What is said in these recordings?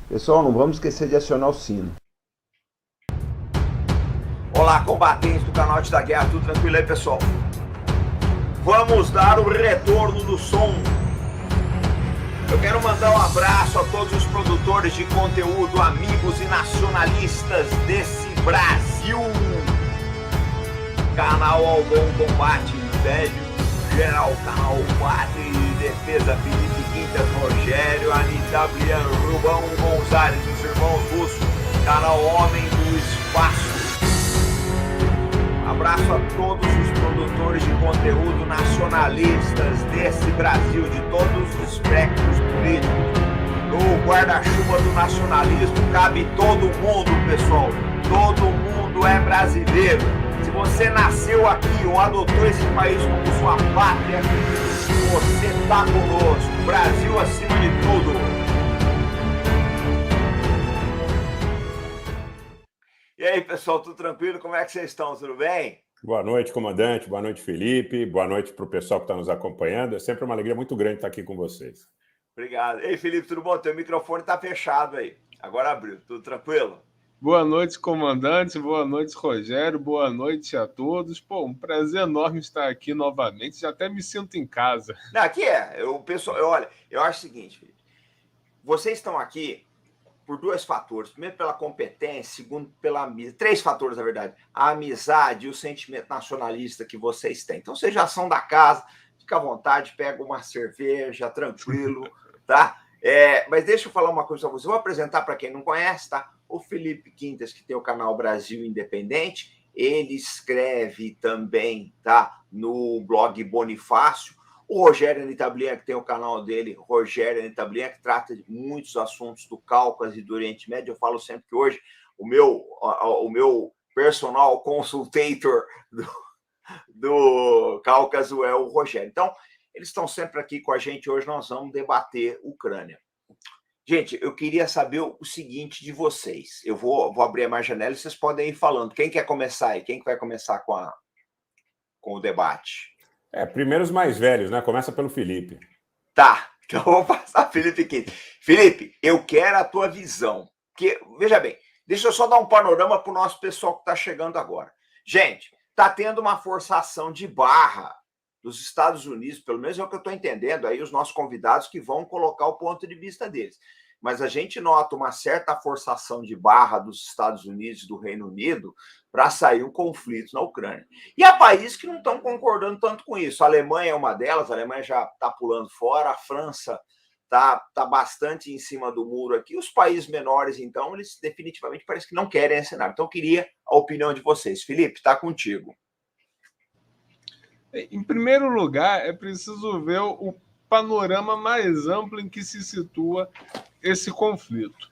Pessoal, não vamos esquecer de acionar o sino. Olá, combatentes do Canote da Guerra, tudo tranquilo aí, pessoal? Vamos dar o retorno do som. Eu quero mandar um abraço a todos os produtores de conteúdo, amigos e nacionalistas desse Brasil. Canal Ao Bom Combate, Velho Geral, Canal Padre de Defesa, Felipe Quintas, Rogério, Anitta Blian, Rubão Gonzalez, os irmãos russos, Canal Homem do Espaço. Abraço a todos os produtores de conteúdo nacionalistas desse Brasil, de todos os espectros políticos. No guarda-chuva do nacionalismo cabe todo mundo, pessoal. Todo mundo é brasileiro. Se você nasceu aqui ou adotou esse país como sua pátria, você está conosco. Brasil acima de tudo. E aí, pessoal, tudo tranquilo? Como é que vocês estão? Tudo bem? Boa noite, comandante. Boa noite, Felipe. Boa noite para o pessoal que está nos acompanhando. É sempre uma alegria muito grande estar aqui com vocês. Obrigado. Ei, Felipe, tudo bom? Teu microfone está fechado aí. Agora abriu. Tudo tranquilo? Boa noite, comandante. Boa noite, Rogério. Boa noite a todos. Pô, um prazer enorme estar aqui novamente. Já até me sinto em casa. Não, aqui olha, eu acho o seguinte, Felipe. Vocês estão aqui por dois fatores. Primeiro, pela competência. Segundo, pela amizade. Três fatores, na verdade. A amizade e o sentimento nacionalista que vocês têm. Então, vocês já são da casa. Fica à vontade, pega uma cerveja, tranquilo, tá? Mas deixa eu falar uma coisa para vocês. Eu vou apresentar para quem não conhece, tá? O Felipe Quintas, que tem o canal Brasil Independente. Ele escreve também, tá? No blog Bonifácio. O Rogério Anitta Blian, que tem o canal dele, Rogério Anitta Blian, que trata de muitos assuntos do Cáucaso e do Oriente Médio. Eu falo sempre que hoje o meu personal consultator do Cáucaso é o Rogério. Então, eles estão sempre aqui com a gente. Hoje nós vamos debater Ucrânia. Gente, eu queria saber o seguinte de vocês. Eu vou abrir mais janela e vocês podem ir falando. Quem quer começar aí? Quem vai começar com o debate? Primeiro os mais velhos, né? Começa pelo Felipe. Tá, então eu vou passar Felipe aqui. Felipe, eu quero a tua visão. Porque, veja bem, deixa eu só dar um panorama para o nosso pessoal que está chegando agora. Gente, está tendo uma forçação de barra dos Estados Unidos, pelo menos é o que eu estou entendendo, aí os nossos convidados que vão colocar o ponto de vista deles. Mas a gente nota uma certa forçação de barra dos Estados Unidos e do Reino Unido para sair um conflito na Ucrânia. E há países que não estão concordando tanto com isso. A Alemanha é uma delas, a Alemanha já está pulando fora, a França está bastante em cima do muro aqui. Os países menores, então, eles definitivamente parece que não querem esse cenário. Então, eu queria a opinião de vocês. Felipe, está contigo. Em primeiro lugar, é preciso ver o panorama mais amplo em que se situa esse conflito.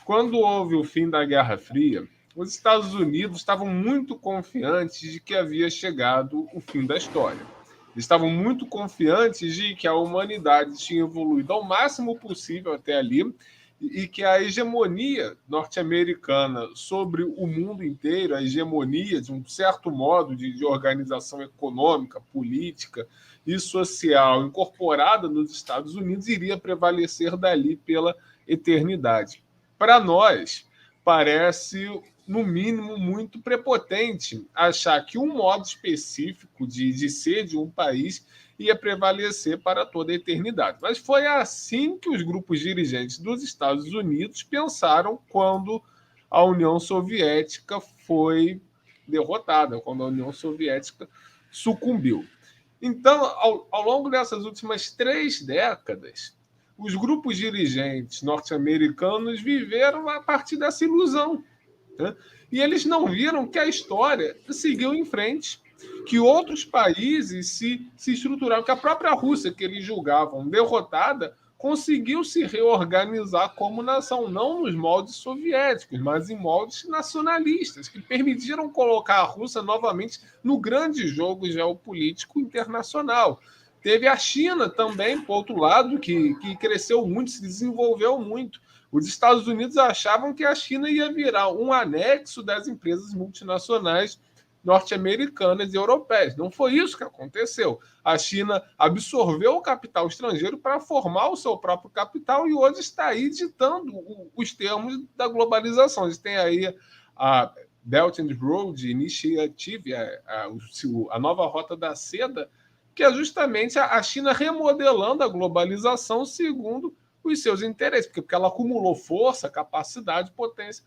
Quando houve o fim da Guerra Fria, os Estados Unidos estavam muito confiantes de que havia chegado o fim da história. Eles estavam muito confiantes de que a humanidade tinha evoluído ao máximo possível até ali e que a hegemonia norte-americana sobre o mundo inteiro, a hegemonia de um certo modo de organização econômica, política e social incorporada nos Estados Unidos, iria prevalecer dali pela eternidade. Para nós, parece, no mínimo, muito prepotente achar que um modo específico de ser de um país ia prevalecer para toda a eternidade. Mas foi assim que os grupos dirigentes dos Estados Unidos pensaram quando a União Soviética foi derrotada, quando a União Soviética sucumbiu. Então, ao longo dessas últimas 3 décadas, os grupos dirigentes norte-americanos viveram a partir dessa ilusão, né? E eles não viram que a história seguiu em frente, que outros países se estruturaram, que a própria Rússia, que eles julgavam derrotada, conseguiu se reorganizar como nação, não nos moldes soviéticos, mas em moldes nacionalistas, que permitiram colocar a Rússia novamente no grande jogo geopolítico internacional. Teve a China também, por outro lado, que cresceu muito, se desenvolveu muito. Os Estados Unidos achavam que a China ia virar um anexo das empresas multinacionais norte-americanas e europeias. Não foi isso que aconteceu. A China absorveu o capital estrangeiro para formar o seu próprio capital e hoje está aí ditando os termos da globalização. Eles têm aí a Belt and Road Initiative, a nova Rota da Seda, que é justamente a China remodelando a globalização segundo os seus interesses, porque ela acumulou força, capacidade, potência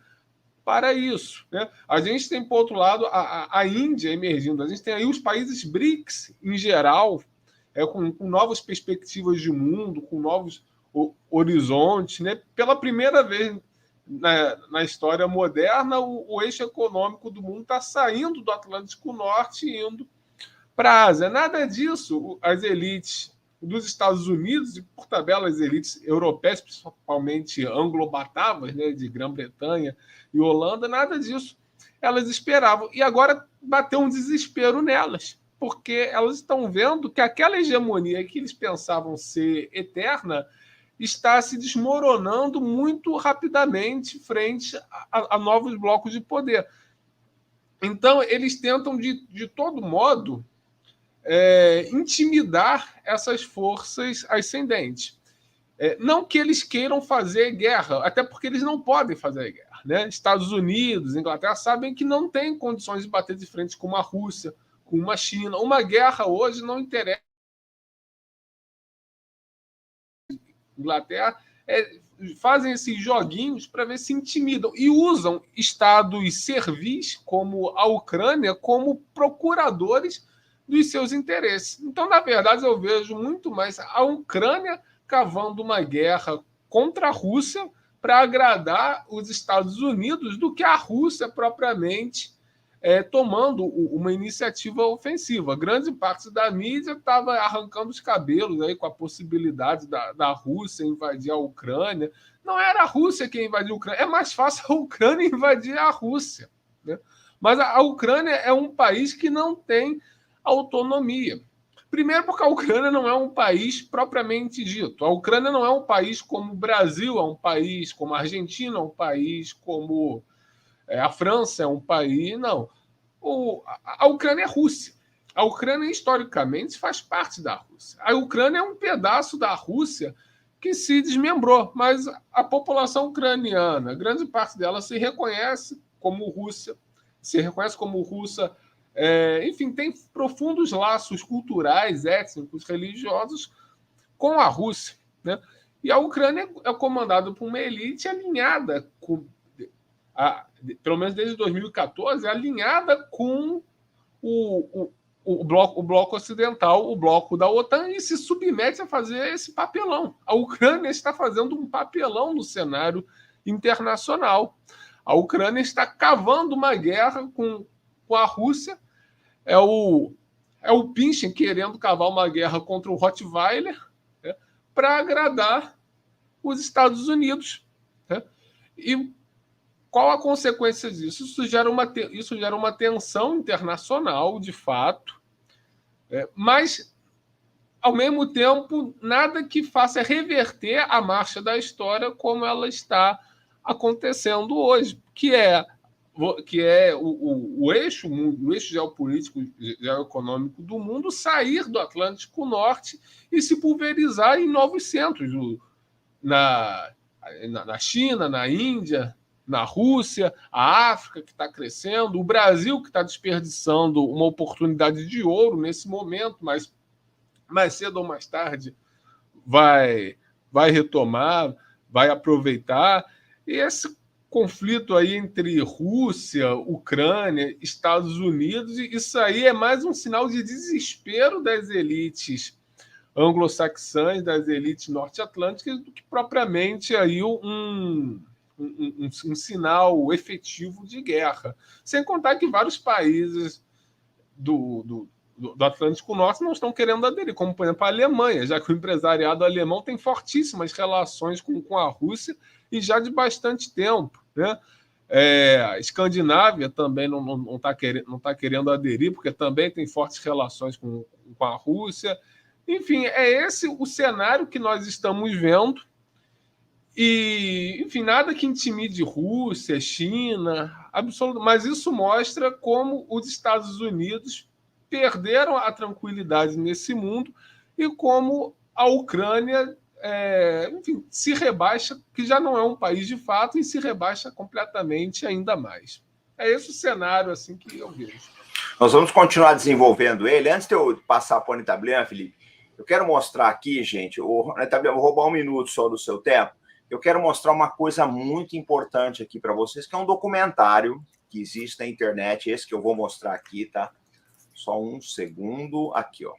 para isso, né? A gente tem, por outro lado, a Índia emergindo. A gente tem aí os países BRICS, em geral, com novas perspectivas de mundo, com novos horizontes, né? Pela primeira vez na história moderna, o eixo econômico do mundo está saindo do Atlântico Norte e indo para a Ásia. Nada disso, as elites dos Estados Unidos, e por tabela as elites europeias, principalmente anglo-batavas, né, de Grã-Bretanha e Holanda, nada disso elas esperavam. E agora bateu um desespero nelas, porque elas estão vendo que aquela hegemonia que eles pensavam ser eterna está se desmoronando muito rapidamente frente a novos blocos de poder. Então, eles tentam, de todo modo, intimidar essas forças ascendentes. Não que eles queiram fazer guerra, até porque eles não podem fazer guerra, né? Estados Unidos, Inglaterra sabem que não têm condições de bater de frente com uma Rússia, com uma China. Uma guerra hoje não interessa. Inglaterra fazem esses joguinhos para ver se intimidam e usam estados servis, como a Ucrânia, como procuradores dos seus interesses. Então, na verdade, eu vejo muito mais a Ucrânia cavando uma guerra contra a Rússia para agradar os Estados Unidos do que a Rússia propriamente tomando uma iniciativa ofensiva. Grande parte da mídia estava arrancando os cabelos aí com a possibilidade da Rússia invadir a Ucrânia. Não era a Rússia que invadiu a Ucrânia. É mais fácil a Ucrânia invadir a Rússia, né? Mas a Ucrânia é um país que não tem autonomia. Primeiro porque a Ucrânia não é um país propriamente dito. A Ucrânia não é um país como o Brasil, é um país como a Argentina, é um país como a França, é um país... Não. A Ucrânia é Rússia. A Ucrânia, historicamente, faz parte da Rússia. A Ucrânia é um pedaço da Rússia que se desmembrou, mas a população ucraniana, grande parte dela se reconhece como Rússia, enfim, tem profundos laços culturais, étnicos, religiosos com a Rússia, né? E a Ucrânia é comandada por uma elite alinhada pelo menos desde 2014, alinhada com o bloco ocidental, o bloco da OTAN, e se submete a fazer esse papelão. A Ucrânia está fazendo um papelão no cenário internacional. A Ucrânia está cavando uma guerra com a Rússia. É o Pinchen querendo cavar uma guerra contra o Rottweiler, né, para agradar os Estados Unidos, né? E qual a consequência disso? Isso gera uma tensão internacional, de fato, mas, ao mesmo tempo, nada que faça reverter a marcha da história como ela está acontecendo hoje, que é o eixo geopolítico e geoeconômico do mundo sair do Atlântico Norte e se pulverizar em novos centros, na China, na Índia, na Rússia, a África, que está crescendo, o Brasil, que está desperdiçando uma oportunidade de ouro nesse momento, mas mais cedo ou mais tarde vai retomar, vai aproveitar. E esse conflito aí entre Rússia, Ucrânia, Estados Unidos, isso aí é mais um sinal de desespero das elites anglo-saxãs, das elites norte-atlânticas, do que propriamente aí um sinal efetivo de guerra. Sem contar que vários países do Atlântico Norte não estão querendo aderir, como, por exemplo, a Alemanha, já que o empresariado alemão tem fortíssimas relações com a Rússia e já de bastante tempo, né? A Escandinávia também não tá querendo aderir, porque também tem fortes relações com a Rússia. Enfim, é esse o cenário que nós estamos vendo, E, enfim, nada que intimide Rússia, China, mas isso mostra como os Estados Unidos perderam a tranquilidade nesse mundo e como a Ucrânia, enfim, se rebaixa, que já não é um país de fato, e se rebaixa completamente ainda mais. É esse o cenário assim que eu vejo. Nós vamos continuar desenvolvendo ele. Antes de eu passar para o Anitablian, Felipe, eu quero mostrar aqui, gente, Anitablian, vou roubar 1 minuto só do seu tempo. Eu quero mostrar uma coisa muito importante aqui para vocês, que é um documentário que existe na internet, esse que eu vou mostrar aqui, tá? Só um segundo. Aqui, ó.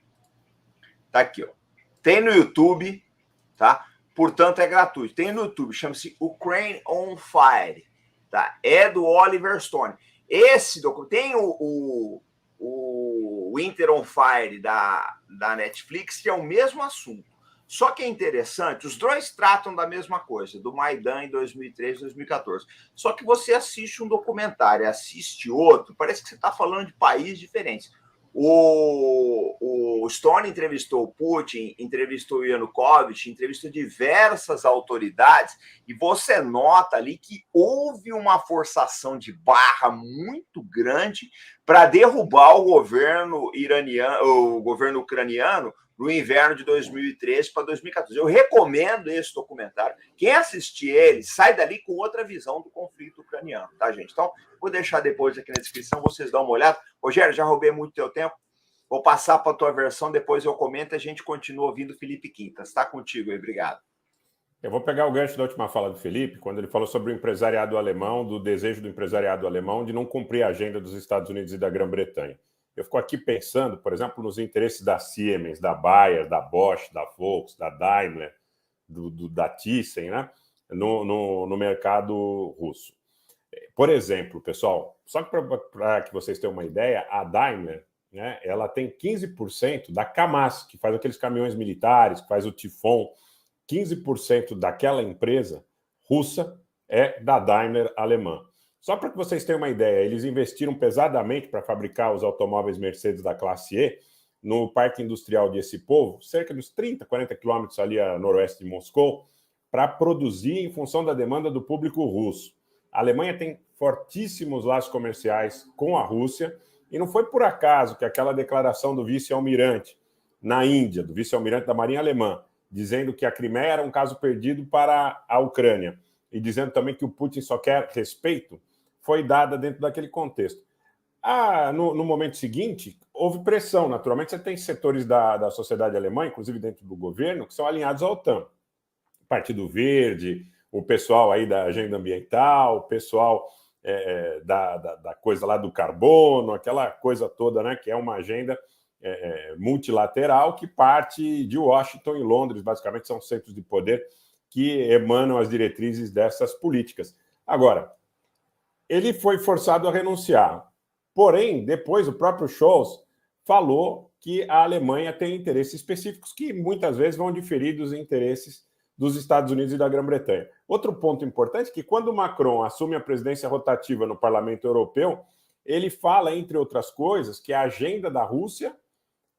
Tá aqui, ó. Tem no YouTube, tá? Portanto, é gratuito. Tem no YouTube, chama-se Ukraine on Fire, tá? É do Oliver Stone. Esse documento tem o Winter on Fire da Netflix, que é o mesmo assunto. Só que é interessante, os dois tratam da mesma coisa, do Maidan em 2013, 2014. Só que você assiste um documentário, assiste outro, parece que você está falando de países diferentes. O Stone entrevistou o Putin, entrevistou o Yanukovych, entrevistou diversas autoridades, e você nota ali que houve uma forçação de barra muito grande para derrubar o governo iraniano, o governo ucraniano, no inverno de 2013 para 2014. Eu recomendo esse documentário. Quem assistir ele, sai dali com outra visão do conflito ucraniano, tá, gente? Então, vou deixar depois aqui na descrição, vocês dão uma olhada. Rogério, já roubei muito teu tempo. Vou passar para a tua versão, depois eu comento e a gente continua ouvindo Felipe Quintas. Está contigo aí, obrigado. Eu vou pegar o gancho da última fala do Felipe, quando ele falou sobre o empresariado alemão, do desejo do empresariado alemão de não cumprir a agenda dos Estados Unidos e da Grã-Bretanha. Eu fico aqui pensando, por exemplo, nos interesses da Siemens, da Bayer, da Bosch, da Volks, da Daimler, da Thyssen, né? no mercado russo. Por exemplo, pessoal, só para que vocês tenham uma ideia, a Daimler, né, ela tem 15% da Kamaz, que faz aqueles caminhões militares, que faz o Tifon. 15% daquela empresa russa é da Daimler alemã. Só para que vocês tenham uma ideia, eles investiram pesadamente para fabricar os automóveis Mercedes da classe E no Parque Industrial de Essipovo, cerca dos 30, 40 quilômetros ali a noroeste de Moscou, para produzir em função da demanda do público russo. A Alemanha tem fortíssimos laços comerciais com a Rússia, e não foi por acaso que aquela declaração do vice-almirante na Índia, do vice-almirante da Marinha Alemã, dizendo que a Crimeia era um caso perdido para a Ucrânia, e dizendo também que o Putin só quer respeito, foi dada dentro daquele contexto. No momento seguinte, houve pressão. Naturalmente, você tem setores da sociedade alemã, inclusive dentro do governo, que são alinhados à OTAN. O Partido Verde, o pessoal aí da agenda ambiental, o pessoal da coisa lá do carbono, aquela coisa toda, né, que é uma agenda multilateral que parte de Washington e Londres, basicamente são centros de poder que emanam as diretrizes dessas políticas. Agora, ele foi forçado a renunciar. Porém, depois o próprio Scholz falou que a Alemanha tem interesses específicos que muitas vezes vão diferir dos interesses dos Estados Unidos e da Grã-Bretanha. Outro ponto importante é que quando o Macron assume a presidência rotativa no Parlamento Europeu, ele fala, entre outras coisas, que a agenda da Rússia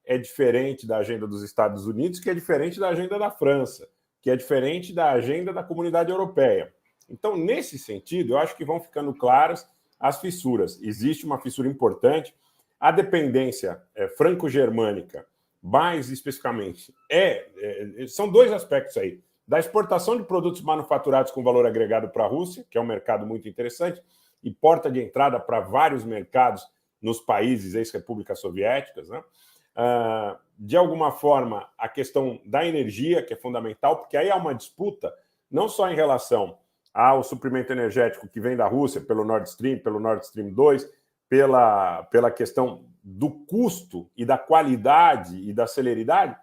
é diferente da agenda dos Estados Unidos, que é diferente da agenda da França, que é diferente da agenda da Comunidade Europeia. Então, nesse sentido, eu acho que vão ficando claras as fissuras. Existe uma fissura importante. A dependência franco-germânica, mais especificamente, são dois aspectos aí. Da exportação de produtos manufaturados com valor agregado para a Rússia, que é um mercado muito interessante, e porta de entrada para vários mercados nos países ex-repúblicas soviéticas, né? De alguma forma, a questão da energia, que é fundamental, porque aí há uma disputa, não só em relação ao suprimento energético que vem da Rússia, pelo Nord Stream 2, pela questão do custo e da qualidade e da celeridade,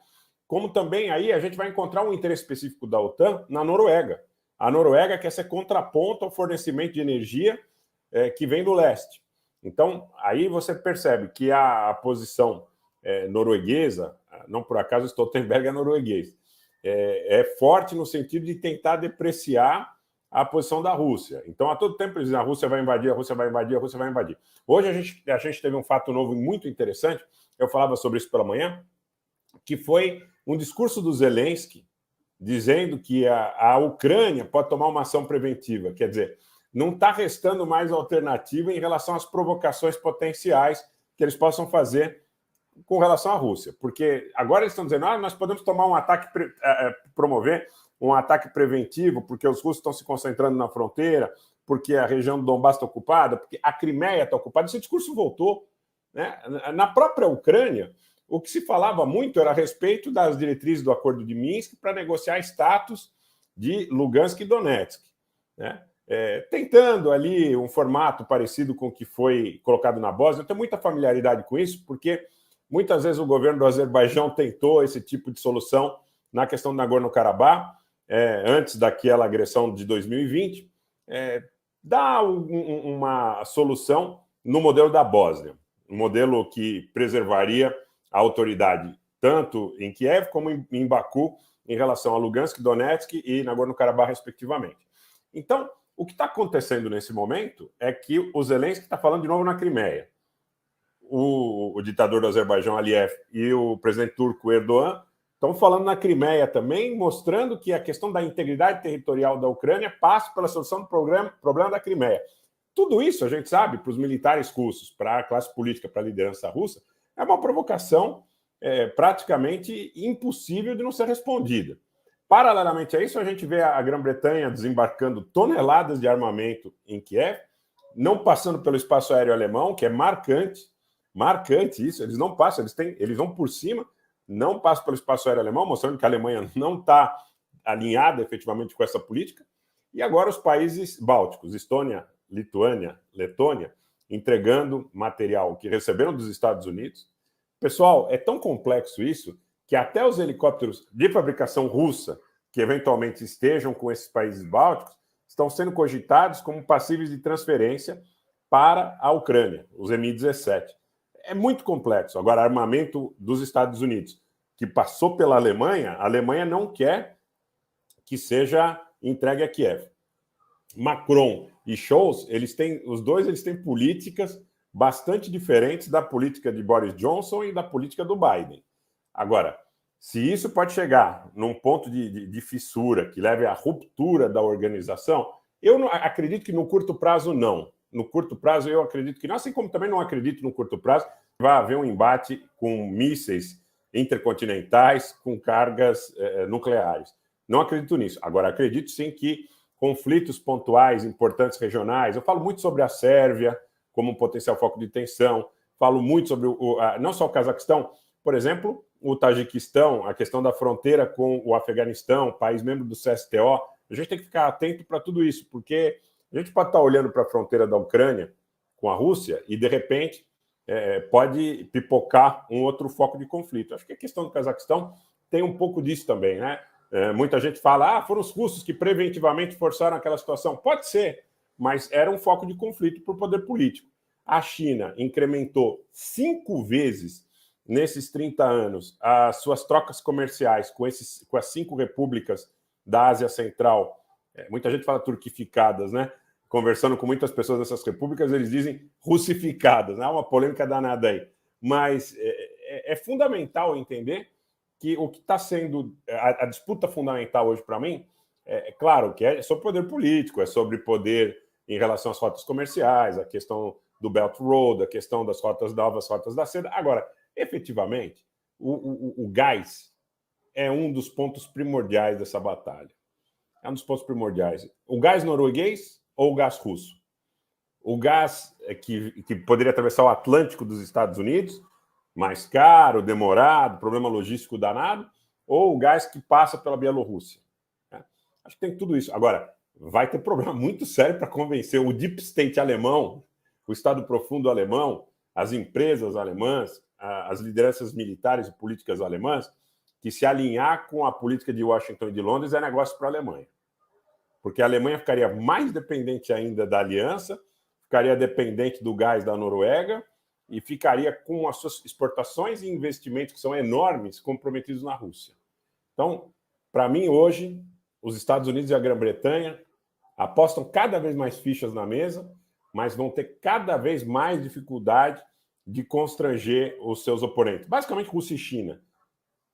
como também aí a gente vai encontrar um interesse específico da OTAN na Noruega. A Noruega quer ser contraponto ao fornecimento de energia que vem do leste. Então, aí você percebe que a posição norueguesa, não por acaso Stoltenberg é norueguês, é forte no sentido de tentar depreciar a posição da Rússia. Então, a todo tempo eles dizem a Rússia vai invadir, a Rússia vai invadir, a Rússia vai invadir. Hoje a gente teve um fato novo e muito interessante, eu falava sobre isso pela manhã, que foi um discurso do Zelensky dizendo que a Ucrânia pode tomar uma ação preventiva. Quer dizer, não está restando mais alternativa em relação às provocações potenciais que eles possam fazer com relação à Rússia. Porque agora eles estão dizendo nós podemos tomar um ataque, promover um ataque preventivo, porque os russos estão se concentrando na fronteira, porque a região do Donbass está ocupada, porque a Crimeia está ocupada. Esse discurso voltou, né? Na própria Ucrânia, o que se falava muito era a respeito das diretrizes do Acordo de Minsk para negociar status de Lugansk e Donetsk, né? Tentando ali um formato parecido com o que foi colocado na Bósnia. Eu tenho muita familiaridade com isso, porque muitas vezes o governo do Azerbaijão tentou esse tipo de solução na questão do Nagorno-Karabakh, antes daquela agressão de 2020, dá uma solução no modelo da Bósnia, um modelo que preservaria a autoridade tanto em Kiev como em Baku em relação a Lugansk, Donetsk e Nagorno-Karabakh, respectivamente. Então, o que está acontecendo nesse momento é que o Zelensky está falando de novo na Crimeia. O ditador do Azerbaijão, Aliyev, e o presidente turco, Erdogan, estão falando na Crimeia também, mostrando que a questão da integridade territorial da Ucrânia passa pela solução do problema da Crimeia. Tudo isso, a gente sabe, para os militares russos, para a classe política, para a liderança russa, é uma provocação praticamente impossível de não ser respondida. Paralelamente a isso, a gente vê a Grã-Bretanha desembarcando toneladas de armamento em Kiev, não passando pelo espaço aéreo alemão, que é marcante isso, eles não passam, eles vão por cima, não passam pelo espaço aéreo alemão, mostrando que a Alemanha não está alinhada efetivamente com essa política. E agora os países bálticos, Estônia, Lituânia, Letônia, entregando material que receberam dos Estados Unidos. Pessoal, é tão complexo isso que até os helicópteros de fabricação russa, que eventualmente estejam com esses países bálticos, estão sendo cogitados como passíveis de transferência para a Ucrânia, os Mi-17. É muito complexo. Agora, armamento dos Estados Unidos, que passou pela Alemanha, a Alemanha não quer que seja entregue a Kiev. Macron e Scholz, os dois têm políticas bastante diferentes da política de Boris Johnson e da política do Biden. Agora, se isso pode chegar num ponto de fissura que leve à ruptura da organização, eu não acredito que no curto prazo não. No curto prazo eu acredito que não, assim como também não acredito no curto prazo que vai haver um embate com mísseis intercontinentais com cargas nucleares. Não acredito nisso. Agora, acredito sim que conflitos pontuais, importantes, regionais, eu falo muito sobre a Sérvia como um potencial foco de tensão, falo muito sobre não só o Cazaquistão, por exemplo, o Tajiquistão, a questão da fronteira com o Afeganistão, país membro do CSTO. A gente tem que ficar atento para tudo isso, porque a gente pode estar olhando para a fronteira da Ucrânia com a Rússia e, de repente, pode pipocar um outro foco de conflito. Acho que a questão do Cazaquistão tem um pouco disso também, né? Muita gente fala, foram os russos que preventivamente forçaram aquela situação. Pode ser, mas era um foco de conflito para o poder político. A China incrementou 5 vezes nesses 30 anos as suas trocas comerciais com as 5 repúblicas da Ásia Central. Muita gente fala turquificadas, né? Conversando com muitas pessoas dessas repúblicas, eles dizem russificadas, né? Há uma polêmica danada aí. Mas é fundamental entender que o que está sendo a disputa fundamental hoje para mim, claro que é sobre poder político, é sobre poder em relação às rotas comerciais, a questão do Belt Road, a questão das novas rotas da seda. Agora, efetivamente, o gás é um dos pontos primordiais dessa batalha. É um dos pontos primordiais. O gás norueguês ou o gás russo? O gás que poderia atravessar o Atlântico dos Estados Unidos, mais caro, demorado, problema logístico danado, ou o gás que passa pela Bielorrússia? Acho que tem tudo isso. Agora, vai ter problema muito sério para convencer o deep state alemão, o Estado profundo alemão, as empresas alemãs, as lideranças militares e políticas alemãs, que se alinhar com a política de Washington e de Londres é negócio para a Alemanha. Porque a Alemanha ficaria mais dependente ainda da aliança, ficaria dependente do gás da Noruega e ficaria com as suas exportações e investimentos, que são enormes, comprometidos na Rússia. Então, para mim, hoje, os Estados Unidos e a Grã-Bretanha apostam cada vez mais fichas na mesa, mas vão ter cada vez mais dificuldade de constranger os seus oponentes. Basicamente, Rússia e China.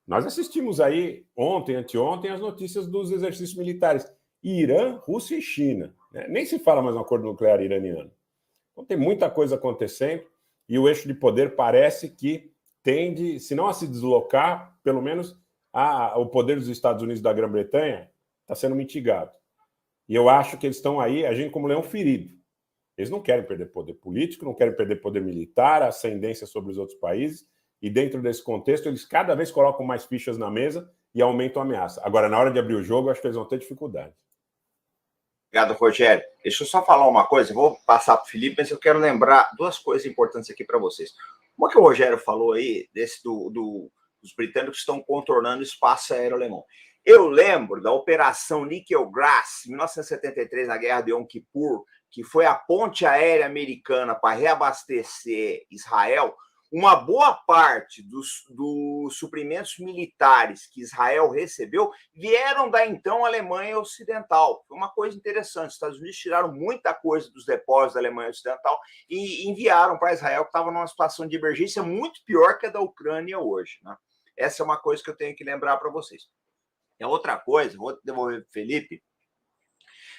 Nós assistimos aí ontem, anteontem, as notícias dos exercícios militares. Irã, Rússia e China. Né? Nem se fala mais no acordo nuclear iraniano. Então tem muita coisa acontecendo e o eixo de poder parece que tende, se não a se deslocar, pelo menos o poder dos Estados Unidos e da Grã-Bretanha está sendo mitigado. E eu acho que eles estão aí agindo como leão ferido. Eles não querem perder poder político, não querem perder poder militar, ascendência sobre os outros países, e dentro desse contexto eles cada vez colocam mais fichas na mesa e aumentam a ameaça. Agora, na hora de abrir o jogo, eu acho que eles vão ter dificuldade. Obrigado, Rogério. Deixa eu só falar uma coisa, eu vou passar para o Felipe, mas eu quero lembrar duas coisas importantes aqui para vocês. Uma que o Rogério falou aí, desse dos britânicos que estão contornando o espaço aéreo alemão. Eu lembro da Operação Nickel Grass, em 1973, na Guerra de Yom Kippur, que foi a ponte aérea americana para reabastecer Israel. Uma boa parte dos suprimentos militares que Israel recebeu vieram da então Alemanha Ocidental. Foi uma coisa interessante. Os Estados Unidos tiraram muita coisa dos depósitos da Alemanha Ocidental e enviaram para Israel, que estava numa situação de emergência muito pior que a da Ucrânia hoje. Né? Essa é uma coisa que eu tenho que lembrar para vocês. E a outra coisa, vou devolver para o Felipe,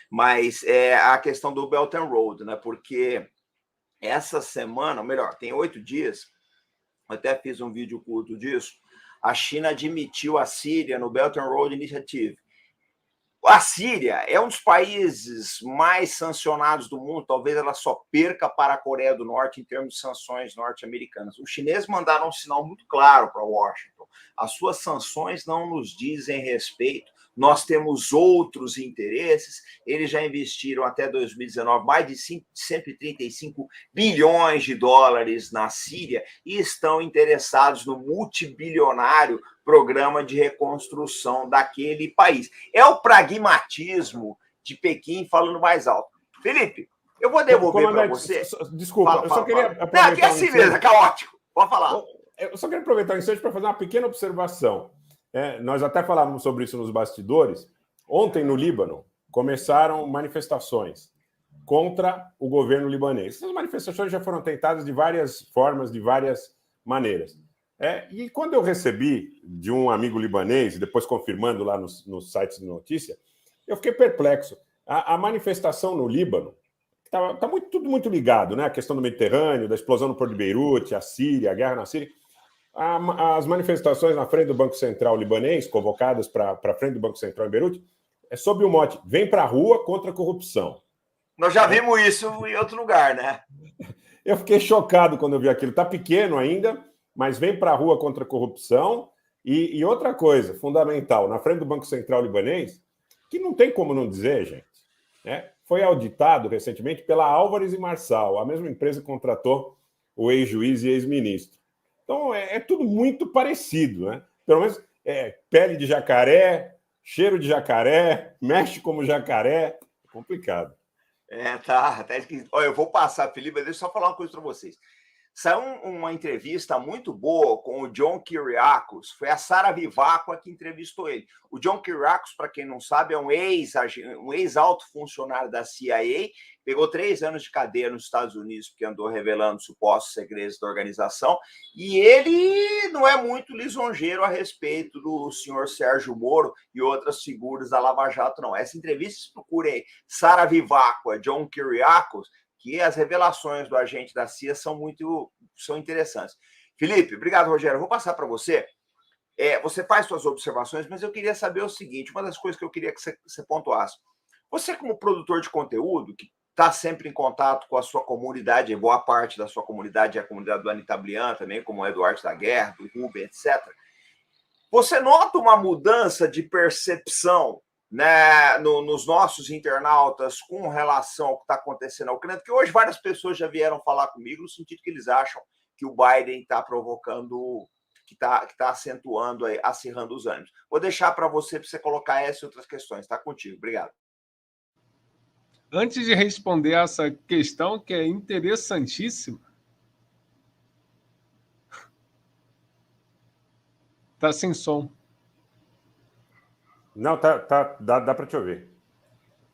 mas é a questão do Belt and Road, né? Porque essa semana, ou melhor, tem 8 dias, eu até fiz um vídeo curto disso, a China admitiu a Síria no Belt and Road Initiative. A Síria é um dos países mais sancionados do mundo, talvez ela só perca para a Coreia do Norte em termos de sanções norte-americanas. Os chineses mandaram um sinal muito claro para Washington. As suas sanções não nos dizem respeito, nós temos outros interesses. Eles já investiram até 2019 mais de 135 bilhões de dólares na Síria e estão interessados no multibilionário programa de reconstrução daquele país. É o pragmatismo de Pequim falando mais alto. Felipe, eu vou devolver para você. Desculpa, eu só queria aproveitar. Não, aqui é assim mesmo, é caótico. Pode falar. Eu só queria aproveitar o instante para fazer uma pequena observação. Nós até falávamos sobre isso nos bastidores. Ontem, no Líbano, começaram manifestações contra o governo libanês. Essas manifestações já foram tentadas de várias formas, de várias maneiras. E quando eu recebi de um amigo libanês, depois confirmando lá nos sites de notícia, eu fiquei perplexo. A manifestação no Líbano está tudo muito ligado, né? A questão do Mediterrâneo, da explosão no Porto de Beirute, a Síria, a guerra na Síria. As manifestações na frente do Banco Central libanês, convocadas para a frente do Banco Central em Beirute, é sob o mote: vem para a rua contra a corrupção. Nós já vimos isso em outro lugar, né? Eu fiquei chocado quando eu vi aquilo. Está pequeno ainda, mas vem para a rua contra a corrupção. E outra coisa fundamental, na frente do Banco Central libanês, que não tem como não dizer, gente, né? Foi auditado recentemente pela Álvares e Marçal, a mesma empresa que contratou o ex-juiz e ex-ministro. Então, é tudo muito parecido, né? Pelo menos pele de jacaré, cheiro de jacaré, mexe como jacaré. É complicado. Tá esquisito. Olha, eu vou passar, Felipe, mas deixa eu só falar uma coisa para vocês. Saiu uma entrevista muito boa com o John Kiriakos. Foi a Sara Vivacqua que entrevistou ele. O John Kiriakos, para quem não sabe, é um ex-alto funcionário da CIA. Pegou 3 anos de cadeia nos Estados Unidos porque andou revelando supostos segredos da organização. E ele não é muito lisonjeiro a respeito do senhor Sérgio Moro e outras figuras da Lava Jato, não. Essa entrevista, vocês procurem Sara Vivacqua, John Kiriakos, que as revelações do agente da CIA são interessantes. Felipe, obrigado, Rogério. Eu vou passar para você. Você faz suas observações, mas eu queria saber o seguinte, uma das coisas que eu queria que você pontuasse. Você, como produtor de conteúdo, que está sempre em contato com a sua comunidade, boa parte da sua comunidade é a comunidade do Anitablian também, como o Eduardo da Guerra, do Rubem, etc. Você nota uma mudança de percepção, né, nos nossos internautas com relação ao que está acontecendo na Ucrânia? Porque hoje várias pessoas já vieram falar comigo no sentido que eles acham que o Biden está provocando, que está acentuando, acirrando os ânimos. Vou deixar para você colocar essa e outras questões. Está contigo. Obrigado. Antes de responder essa questão, que é interessantíssima, está sem som. Não, dá para te ouvir.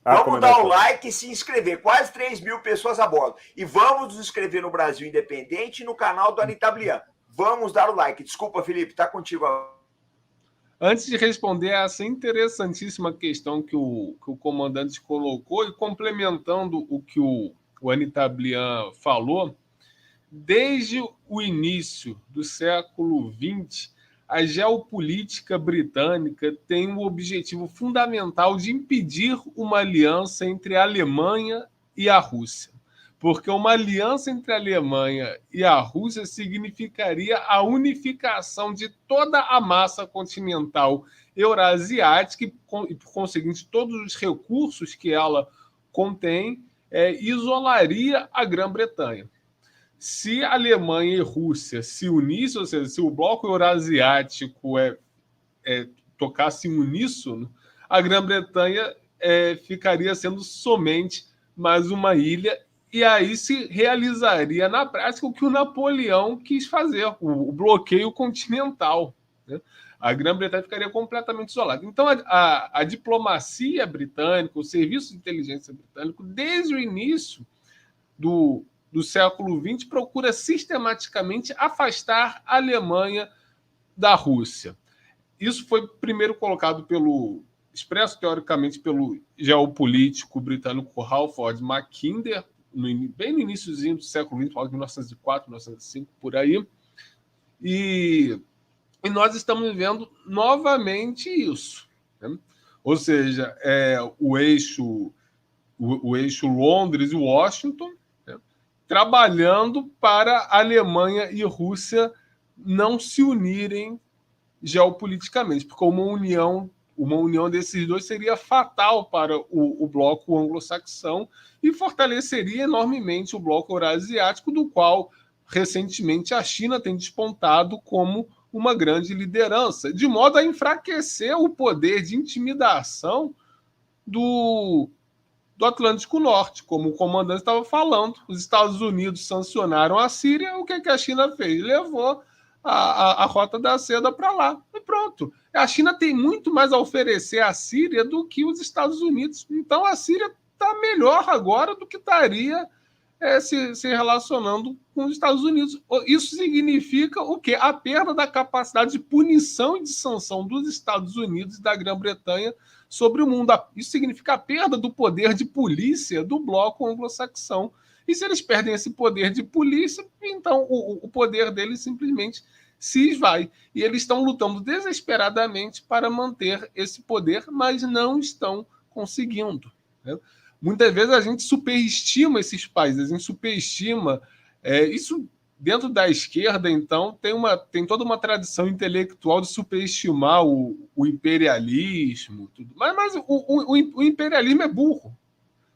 Vamos dar o like e se inscrever. Quase 3 mil pessoas a bordo. E vamos nos inscrever no Brasil Independente e no canal do Anitablian. Vamos dar o like. Desculpa, Felipe, está contigo. Antes de responder a essa interessantíssima questão que o comandante colocou, e complementando o que o Anitablian falou, desde o início do século XX, a geopolítica britânica tem o objetivo fundamental de impedir uma aliança entre a Alemanha e a Rússia. Porque uma aliança entre a Alemanha e a Rússia significaria a unificação de toda a massa continental eurasiática e, por conseguinte, todos os recursos que ela contém, isolaria a Grã-Bretanha. Se a Alemanha e Rússia se unissem, ou seja, se o bloco eurasiático tocasse em uníssono, a Grã-Bretanha ficaria sendo somente mais uma ilha, e aí se realizaria na prática o que o Napoleão quis fazer, o bloqueio continental, né? A Grã-Bretanha ficaria completamente isolada. Então, a diplomacia britânica, o serviço de inteligência britânico, desde o início do século XX, procura sistematicamente afastar a Alemanha da Rússia. Isso foi primeiro colocado expresso teoricamente pelo geopolítico britânico Halford Mackinder, bem no iníciozinho do século XX, 1904, 1905, por aí. E nós estamos vendo novamente isso, né? Ou seja, o eixo Londres e Washington, né, trabalhando para a Alemanha e Rússia não se unirem geopoliticamente, porque uma união desses dois seria fatal para o bloco anglo-saxão e fortaleceria enormemente o bloco eurasiático, do qual recentemente a China tem despontado como uma grande liderança, de modo a enfraquecer o poder de intimidação do Atlântico Norte, como o comandante estava falando. Os Estados Unidos sancionaram a Síria, o que a China fez? Levou a Rota da Seda para lá. E pronto. A China tem muito mais a oferecer à Síria do que os Estados Unidos. Então a Síria está melhor agora do que estaria se relacionando com os Estados Unidos. Isso significa o quê? A perda da capacidade de punição e de sanção dos Estados Unidos e da Grã-Bretanha sobre o mundo. Isso significa a perda do poder de polícia do bloco anglo-saxão. E se eles perdem esse poder de polícia, então o poder deles simplesmente se esvai. E eles estão lutando desesperadamente para manter esse poder, mas não estão conseguindo, né? Muitas vezes a gente superestima esses países, a gente superestima isso dentro da esquerda. Então tem toda uma tradição intelectual de superestimar o imperialismo, tudo. Mas o imperialismo é burro.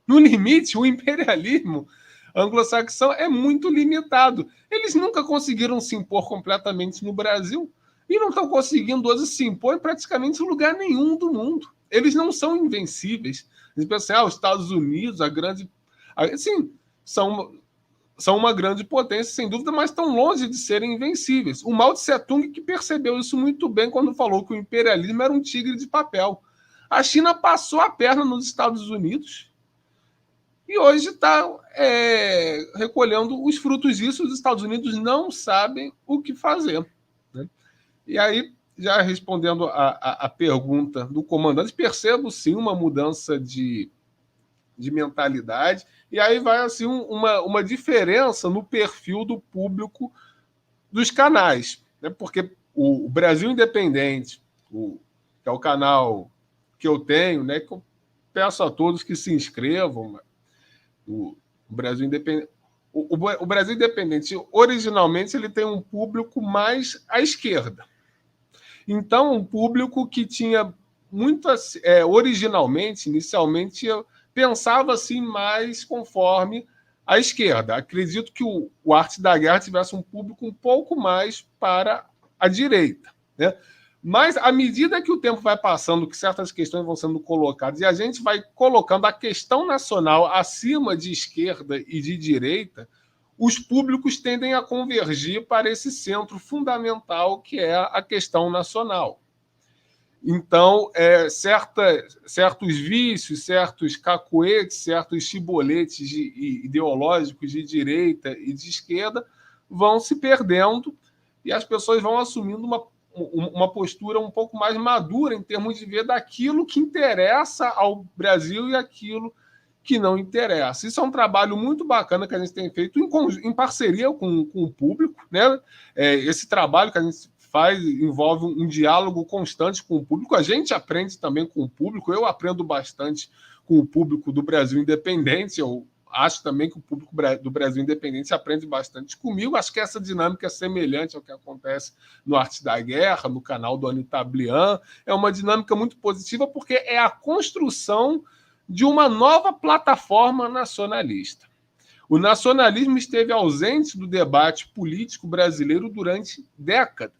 No limite, o imperialismo anglo-saxão é muito limitado. Eles nunca conseguiram se impor completamente no Brasil e não estão conseguindo hoje se impor em praticamente lugar nenhum do mundo. Eles não são invencíveis. Eles pensam, os Estados Unidos, sim, são uma grande potência, sem dúvida, mas estão longe de serem invencíveis. O Mao Tse-tung que percebeu isso muito bem quando falou que o imperialismo era um tigre de papel. A China passou a perna nos Estados Unidos e hoje está recolhendo os frutos disso. Os Estados Unidos não sabem o que fazer, né? E aí, já respondendo a pergunta do comandante, percebo sim uma mudança de mentalidade, e aí vai assim uma diferença no perfil do público dos canais, né? Porque o Brasil Independente, que é o canal que eu tenho, né, que eu peço a todos que se inscrevam, o Brasil Independente. O Brasil Independente, originalmente, ele tem um público mais à esquerda. Então, um público que tinha inicialmente, pensava assim mais conforme a esquerda. Acredito que o Arte da Guerra tivesse um público um pouco mais para a direita, né? Mas, à medida que o tempo vai passando, que certas questões vão sendo colocadas, e a gente vai colocando a questão nacional acima de esquerda e de direita, os públicos tendem a convergir para esse centro fundamental que é a questão nacional. Então, certos vícios, certos cacoetes, certos chiboletes ideológicos de direita e de esquerda vão se perdendo e as pessoas vão assumindo uma postura um pouco mais madura em termos de ver daquilo que interessa ao Brasil e aquilo que não interessa. Isso é um trabalho muito bacana que a gente tem feito em parceria com o público, né? Esse trabalho que a gente faz envolve um diálogo constante com o público. A gente aprende também com o público. Eu aprendo bastante com o público do Brasil Independente. Eu acho também que o público do Brasil Independente aprende bastante comigo. Acho que essa dinâmica é semelhante ao que acontece no Arte da Guerra, no canal do Anitta Blian. É uma dinâmica muito positiva porque é a construção de uma nova plataforma nacionalista. O nacionalismo esteve ausente do debate político brasileiro durante décadas.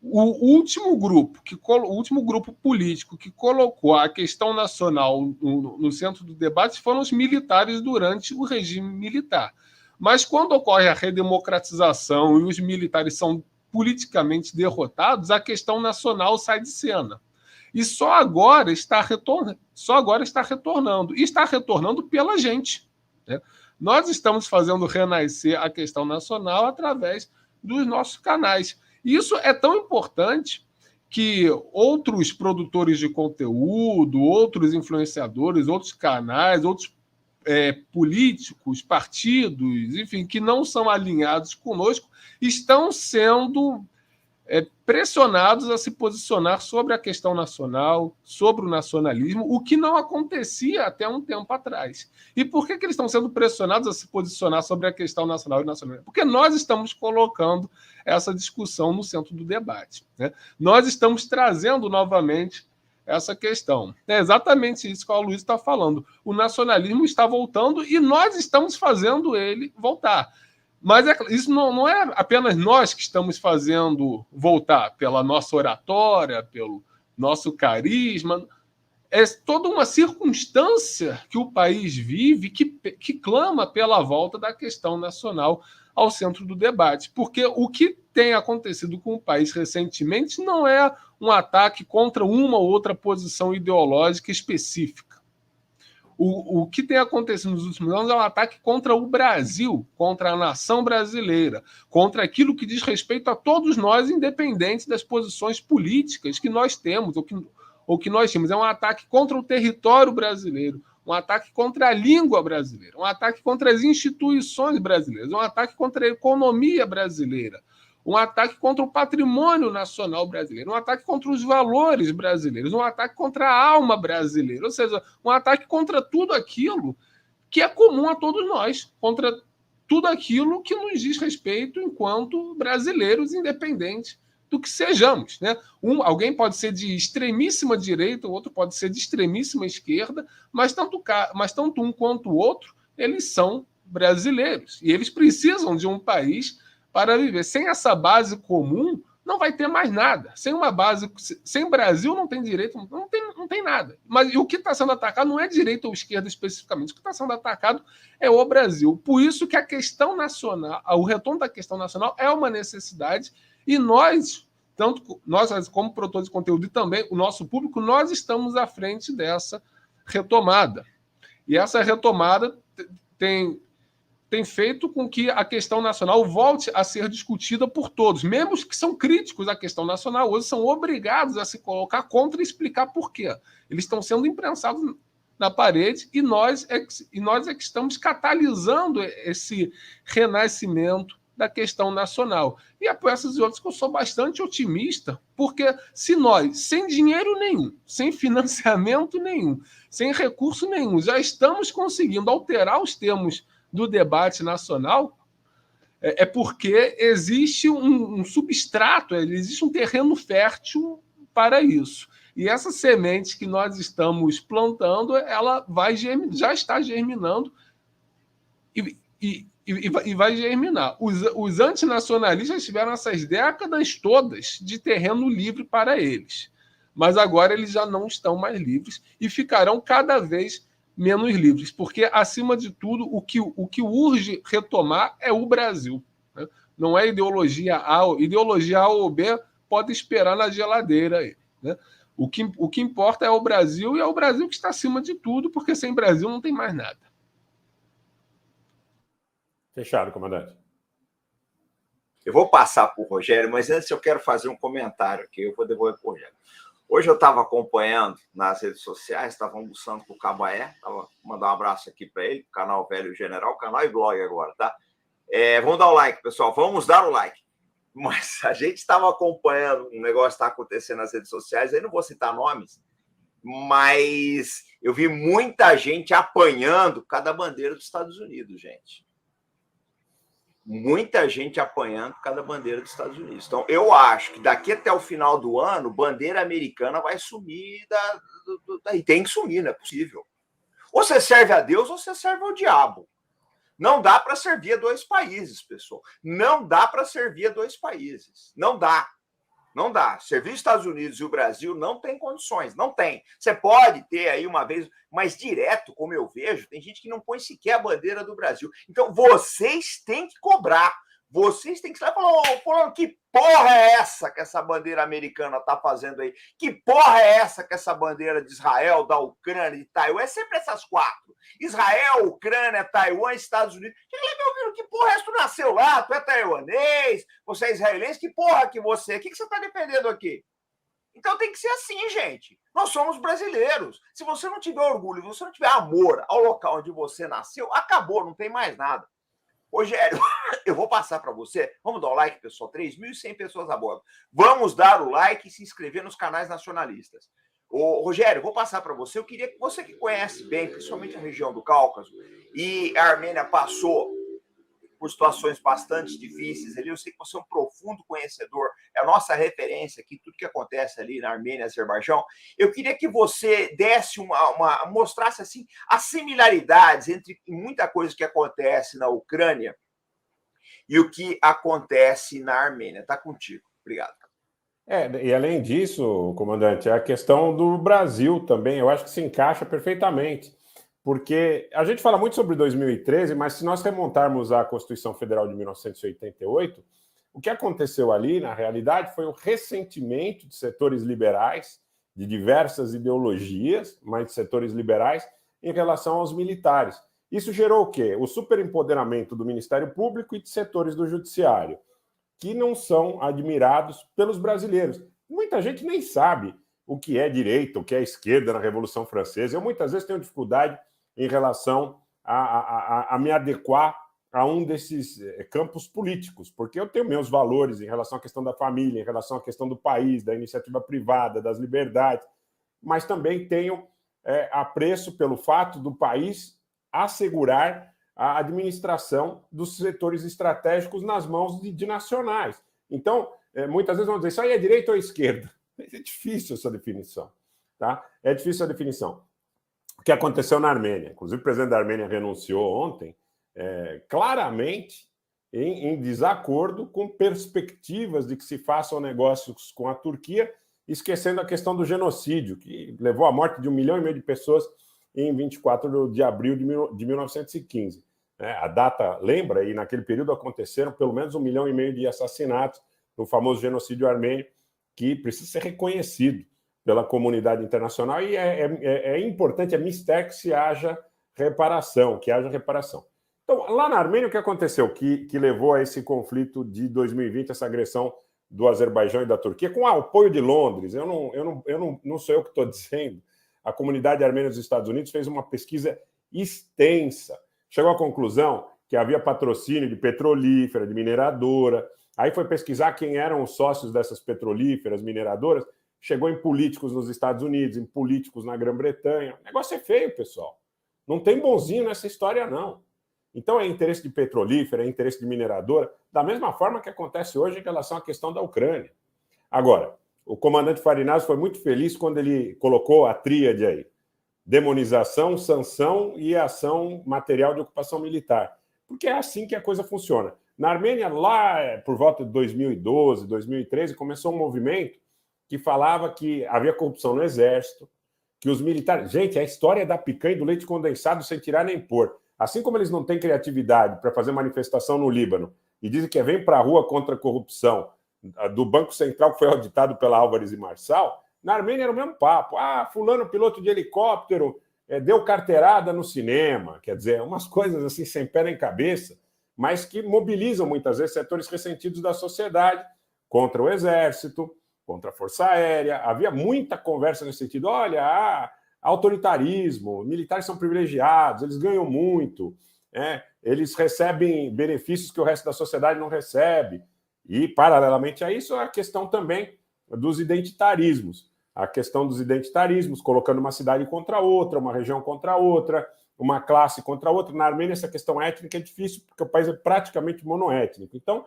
O último grupo político que colocou a questão nacional no centro do debate foram os militares durante o regime militar. Mas quando ocorre a redemocratização e os militares são politicamente derrotados, a questão nacional sai de cena. E só agora está retornando. E está retornando pela gente, né? Nós estamos fazendo renascer a questão nacional através dos nossos canais. Isso é tão importante que outros produtores de conteúdo, outros influenciadores, outros canais, outros políticos, partidos, enfim, que não são alinhados conosco, estão sendo pressionados a se posicionar sobre a questão nacional, sobre o nacionalismo, o que não acontecia até um tempo atrás. E por que eles estão sendo pressionados a se posicionar sobre a questão nacional e nacionalismo? Porque nós estamos colocando essa discussão no centro do debate, né? Nós estamos trazendo novamente essa questão. É exatamente isso que o Luiz está falando. O nacionalismo está voltando e nós estamos fazendo ele voltar. Mas isso não é apenas nós que estamos fazendo voltar pela nossa oratória, pelo nosso carisma. É toda uma circunstância que o país vive que clama pela volta da questão nacional ao centro do debate. Porque o que tem acontecido com o país recentemente não é um ataque contra uma ou outra posição ideológica específica. O que tem acontecido nos últimos anos é um ataque contra o Brasil, contra a nação brasileira, contra aquilo que diz respeito a todos nós, independente das posições políticas que nós temos ou que nós tínhamos. É um ataque contra o território brasileiro, um ataque contra a língua brasileira, um ataque contra as instituições brasileiras, um ataque contra a economia brasileira, um ataque contra o patrimônio nacional brasileiro, um ataque contra os valores brasileiros, um ataque contra a alma brasileira, ou seja, um ataque contra tudo aquilo que é comum a todos nós, contra tudo aquilo que nos diz respeito enquanto brasileiros, independente do que sejamos, né? Alguém pode ser de extremíssima direita, o outro pode ser de extremíssima esquerda, mas tanto um quanto o outro, eles são brasileiros e eles precisam de um país para viver. Sem essa base comum, não vai ter mais nada. Sem Brasil não tem direito, não tem nada. Mas o que está sendo atacado não é direita ou esquerda especificamente. O que está sendo atacado é o Brasil. Por isso que a questão nacional, o retorno da questão nacional é uma necessidade e nós, tanto nós como produtores de conteúdo e também o nosso público, nós estamos à frente dessa retomada. E essa retomada tem feito com que a questão nacional volte a ser discutida por todos. Mesmo os que são críticos à questão nacional, hoje são obrigados a se colocar contra e explicar por quê. Eles estão sendo imprensados na parede e nós é que estamos catalisando esse renascimento da questão nacional. E é por essas e outras que eu sou bastante otimista, porque se nós, sem dinheiro nenhum, sem financiamento nenhum, sem recurso nenhum, já estamos conseguindo alterar os termos do debate nacional, é porque existe um substrato, existe um terreno fértil para isso. E essa semente que nós estamos plantando, ela já está germinando e vai germinar. Os antinacionalistas tiveram essas décadas todas de terreno livre para eles. Mas agora eles já não estão mais livres e ficarão cada vez menos livres, porque, acima de tudo, o que urge retomar é o Brasil, né? Não é ideologia A. Ideologia A ou B pode esperar na geladeira aí, né? O que importa é o Brasil, e é o Brasil que está acima de tudo, porque sem Brasil não tem mais nada. Fechado, comandante. Eu vou passar para o Rogério, mas antes eu quero fazer um comentário aqui, eu vou devolver para o Rogério. Hoje eu estava acompanhando nas redes sociais, estava almoçando com o Cabaé, mandar um abraço aqui para ele, canal Velho General, canal e blog agora, tá? Vamos dar o like, pessoal, vamos dar o like. Mas a gente estava acompanhando um negócio que está acontecendo nas redes sociais, aí não vou citar nomes, mas eu vi muita gente apanhando cada bandeira dos Estados Unidos, gente. Muita gente apanhando cada bandeira dos Estados Unidos. Então, eu acho que daqui até o final do ano, bandeira americana vai sumir e tem que sumir, não é possível. Ou você serve a Deus ou você serve ao diabo. Não dá para servir a dois países, pessoal. Não dá para servir a dois países. Não dá. Não dá. Servir os Estados Unidos e o Brasil não tem condições. Não tem. Você pode ter aí uma vez, mas direto, como eu vejo, tem gente que não põe sequer a bandeira do Brasil. Então, vocês têm que cobrar. Vocês têm que falar, que porra é essa que essa bandeira americana tá fazendo aí? Que porra é essa que essa bandeira de Israel, da Ucrânia e de Taiwan? É sempre essas quatro. Israel, Ucrânia, Taiwan, Estados Unidos. Que porra é essa? Tu nasceu lá, tu é taiwanês, você é israelense, que porra que você é? O que você tá defendendo aqui? Então tem que ser assim, gente. Nós somos brasileiros. Se você não tiver orgulho, se você não tiver amor ao local onde você nasceu, acabou, não tem mais nada. Rogério, eu vou passar para você. Vamos dar o like, pessoal. 3.100 pessoas a bordo. Vamos dar o like e se inscrever nos canais nacionalistas. Ô, Rogério, vou passar para você. Eu queria que você que conhece bem, principalmente a região do Cáucaso, e a Armênia passou por situações bastante difíceis ali. Eu sei que você é um profundo conhecedor, é a nossa referência aqui, tudo que acontece ali na Armênia e Azerbaijão. Eu queria que você desse mostrasse assim as similaridades entre muita coisa que acontece na Ucrânia e o que acontece na Armênia. Tá contigo. Obrigado. E além disso, comandante, a questão do Brasil também, eu acho que se encaixa perfeitamente. Porque a gente fala muito sobre 2013, mas se nós remontarmos à Constituição Federal de 1988, o que aconteceu ali, na realidade, foi o ressentimento de setores liberais, de diversas ideologias, mas de setores liberais, em relação aos militares. Isso gerou o quê? O superempoderamento do Ministério Público e de setores do Judiciário, que não são admirados pelos brasileiros. Muita gente nem sabe o que é direita, o que é esquerda na Revolução Francesa. Eu muitas vezes tenho dificuldade em relação a me adequar a um desses campos políticos, porque eu tenho meus valores em relação à questão da família, em relação à questão do país, da iniciativa privada, das liberdades, mas também tenho apreço pelo fato do país assegurar a administração dos setores estratégicos nas mãos de nacionais. Então, muitas vezes vão dizer, isso aí é direita ou esquerda? É difícil essa definição, tá? É difícil a definição. O que aconteceu na Armênia? Inclusive, o presidente da Armênia renunciou ontem, claramente em desacordo com perspectivas de que se façam negócios com a Turquia, esquecendo a questão do genocídio, que levou à morte de 1,5 milhão de pessoas em 24 de abril de 1915. A data lembra, e naquele período aconteceram pelo menos 1,5 milhão de assassinatos no famoso genocídio armênio, que precisa ser reconhecido pela comunidade internacional, e é importante, é mistério que se haja reparação, Então, lá na Armênia, o que aconteceu? Que levou a esse conflito de 2020, essa agressão do Azerbaijão e da Turquia, com o apoio de Londres. Não sou eu que estou dizendo. A comunidade armênia dos Estados Unidos fez uma pesquisa extensa. Chegou à conclusão que havia patrocínio de petrolífera, de mineradora. Aí foi pesquisar quem eram os sócios dessas petrolíferas, mineradoras. Chegou em políticos nos Estados Unidos, em políticos na Grã-Bretanha. O negócio é feio, pessoal. Não tem bonzinho nessa história, não. Então é interesse de petrolífera, é interesse de mineradora, da mesma forma que acontece hoje em relação à questão da Ucrânia. Agora, o comandante Farinaz foi muito feliz quando ele colocou a tríade aí. Demonização, sanção e ação material de ocupação militar. Porque é assim que a coisa funciona. Na Armênia, lá por volta de 2012, 2013, começou um movimento que falava que havia corrupção no exército, que os militares... Gente, a história da picanha e do leite condensado sem tirar nem pôr. Assim como eles não têm criatividade para fazer manifestação no Líbano e dizem que vem para a rua contra a corrupção do Banco Central, que foi auditado pela Álvares e Marçal, na Armênia era o mesmo papo. Fulano, piloto de helicóptero, deu carteirada no cinema. Quer dizer, umas coisas assim sem pé nem cabeça. mas que mobilizam muitas vezes setores ressentidos da sociedade contra o exército, contra a Força Aérea. Havia muita conversa nesse sentido. Olha, autoritarismo, militares são privilegiados, eles ganham muito, eles recebem benefícios que o resto da sociedade não recebe. E, paralelamente a isso, a questão também dos identitarismos. A questão dos identitarismos, colocando uma cidade contra outra, uma região contra outra, uma classe contra outra. Na Armênia, essa questão étnica é difícil, porque o país é praticamente monoétnico. Então,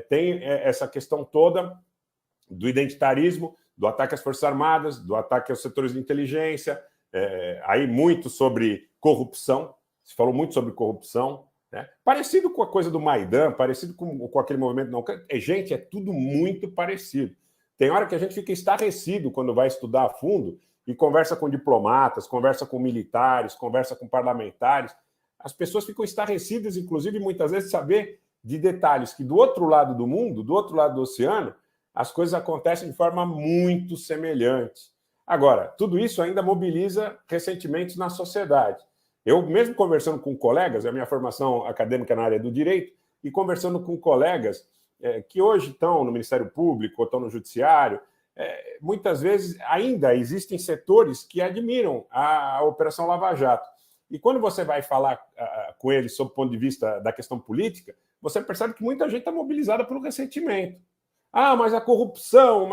tem essa questão toda do identitarismo, do ataque às Forças Armadas, do ataque aos setores de inteligência, aí muito sobre corrupção, se falou muito sobre corrupção, né? Parecido com a coisa do Maidan, parecido com aquele movimento não. Gente, é tudo muito parecido. Tem hora que a gente fica estarrecido quando vai estudar a fundo e conversa com diplomatas, conversa com militares, conversa com parlamentares. As pessoas ficam estarrecidas, inclusive, muitas vezes, de saber de detalhes que do outro lado do mundo, do outro lado do oceano, as coisas acontecem de forma muito semelhante. Agora, tudo isso ainda mobiliza ressentimentos na sociedade. Eu, mesmo conversando com colegas, a minha formação acadêmica na área do direito, e conversando com colegas que hoje estão no Ministério Público ou estão no Judiciário, muitas vezes ainda existem setores que admiram a Operação Lava Jato. E quando você vai falar com eles sob o ponto de vista da questão política, você percebe que muita gente está mobilizada pelo ressentimento. Mas a corrupção,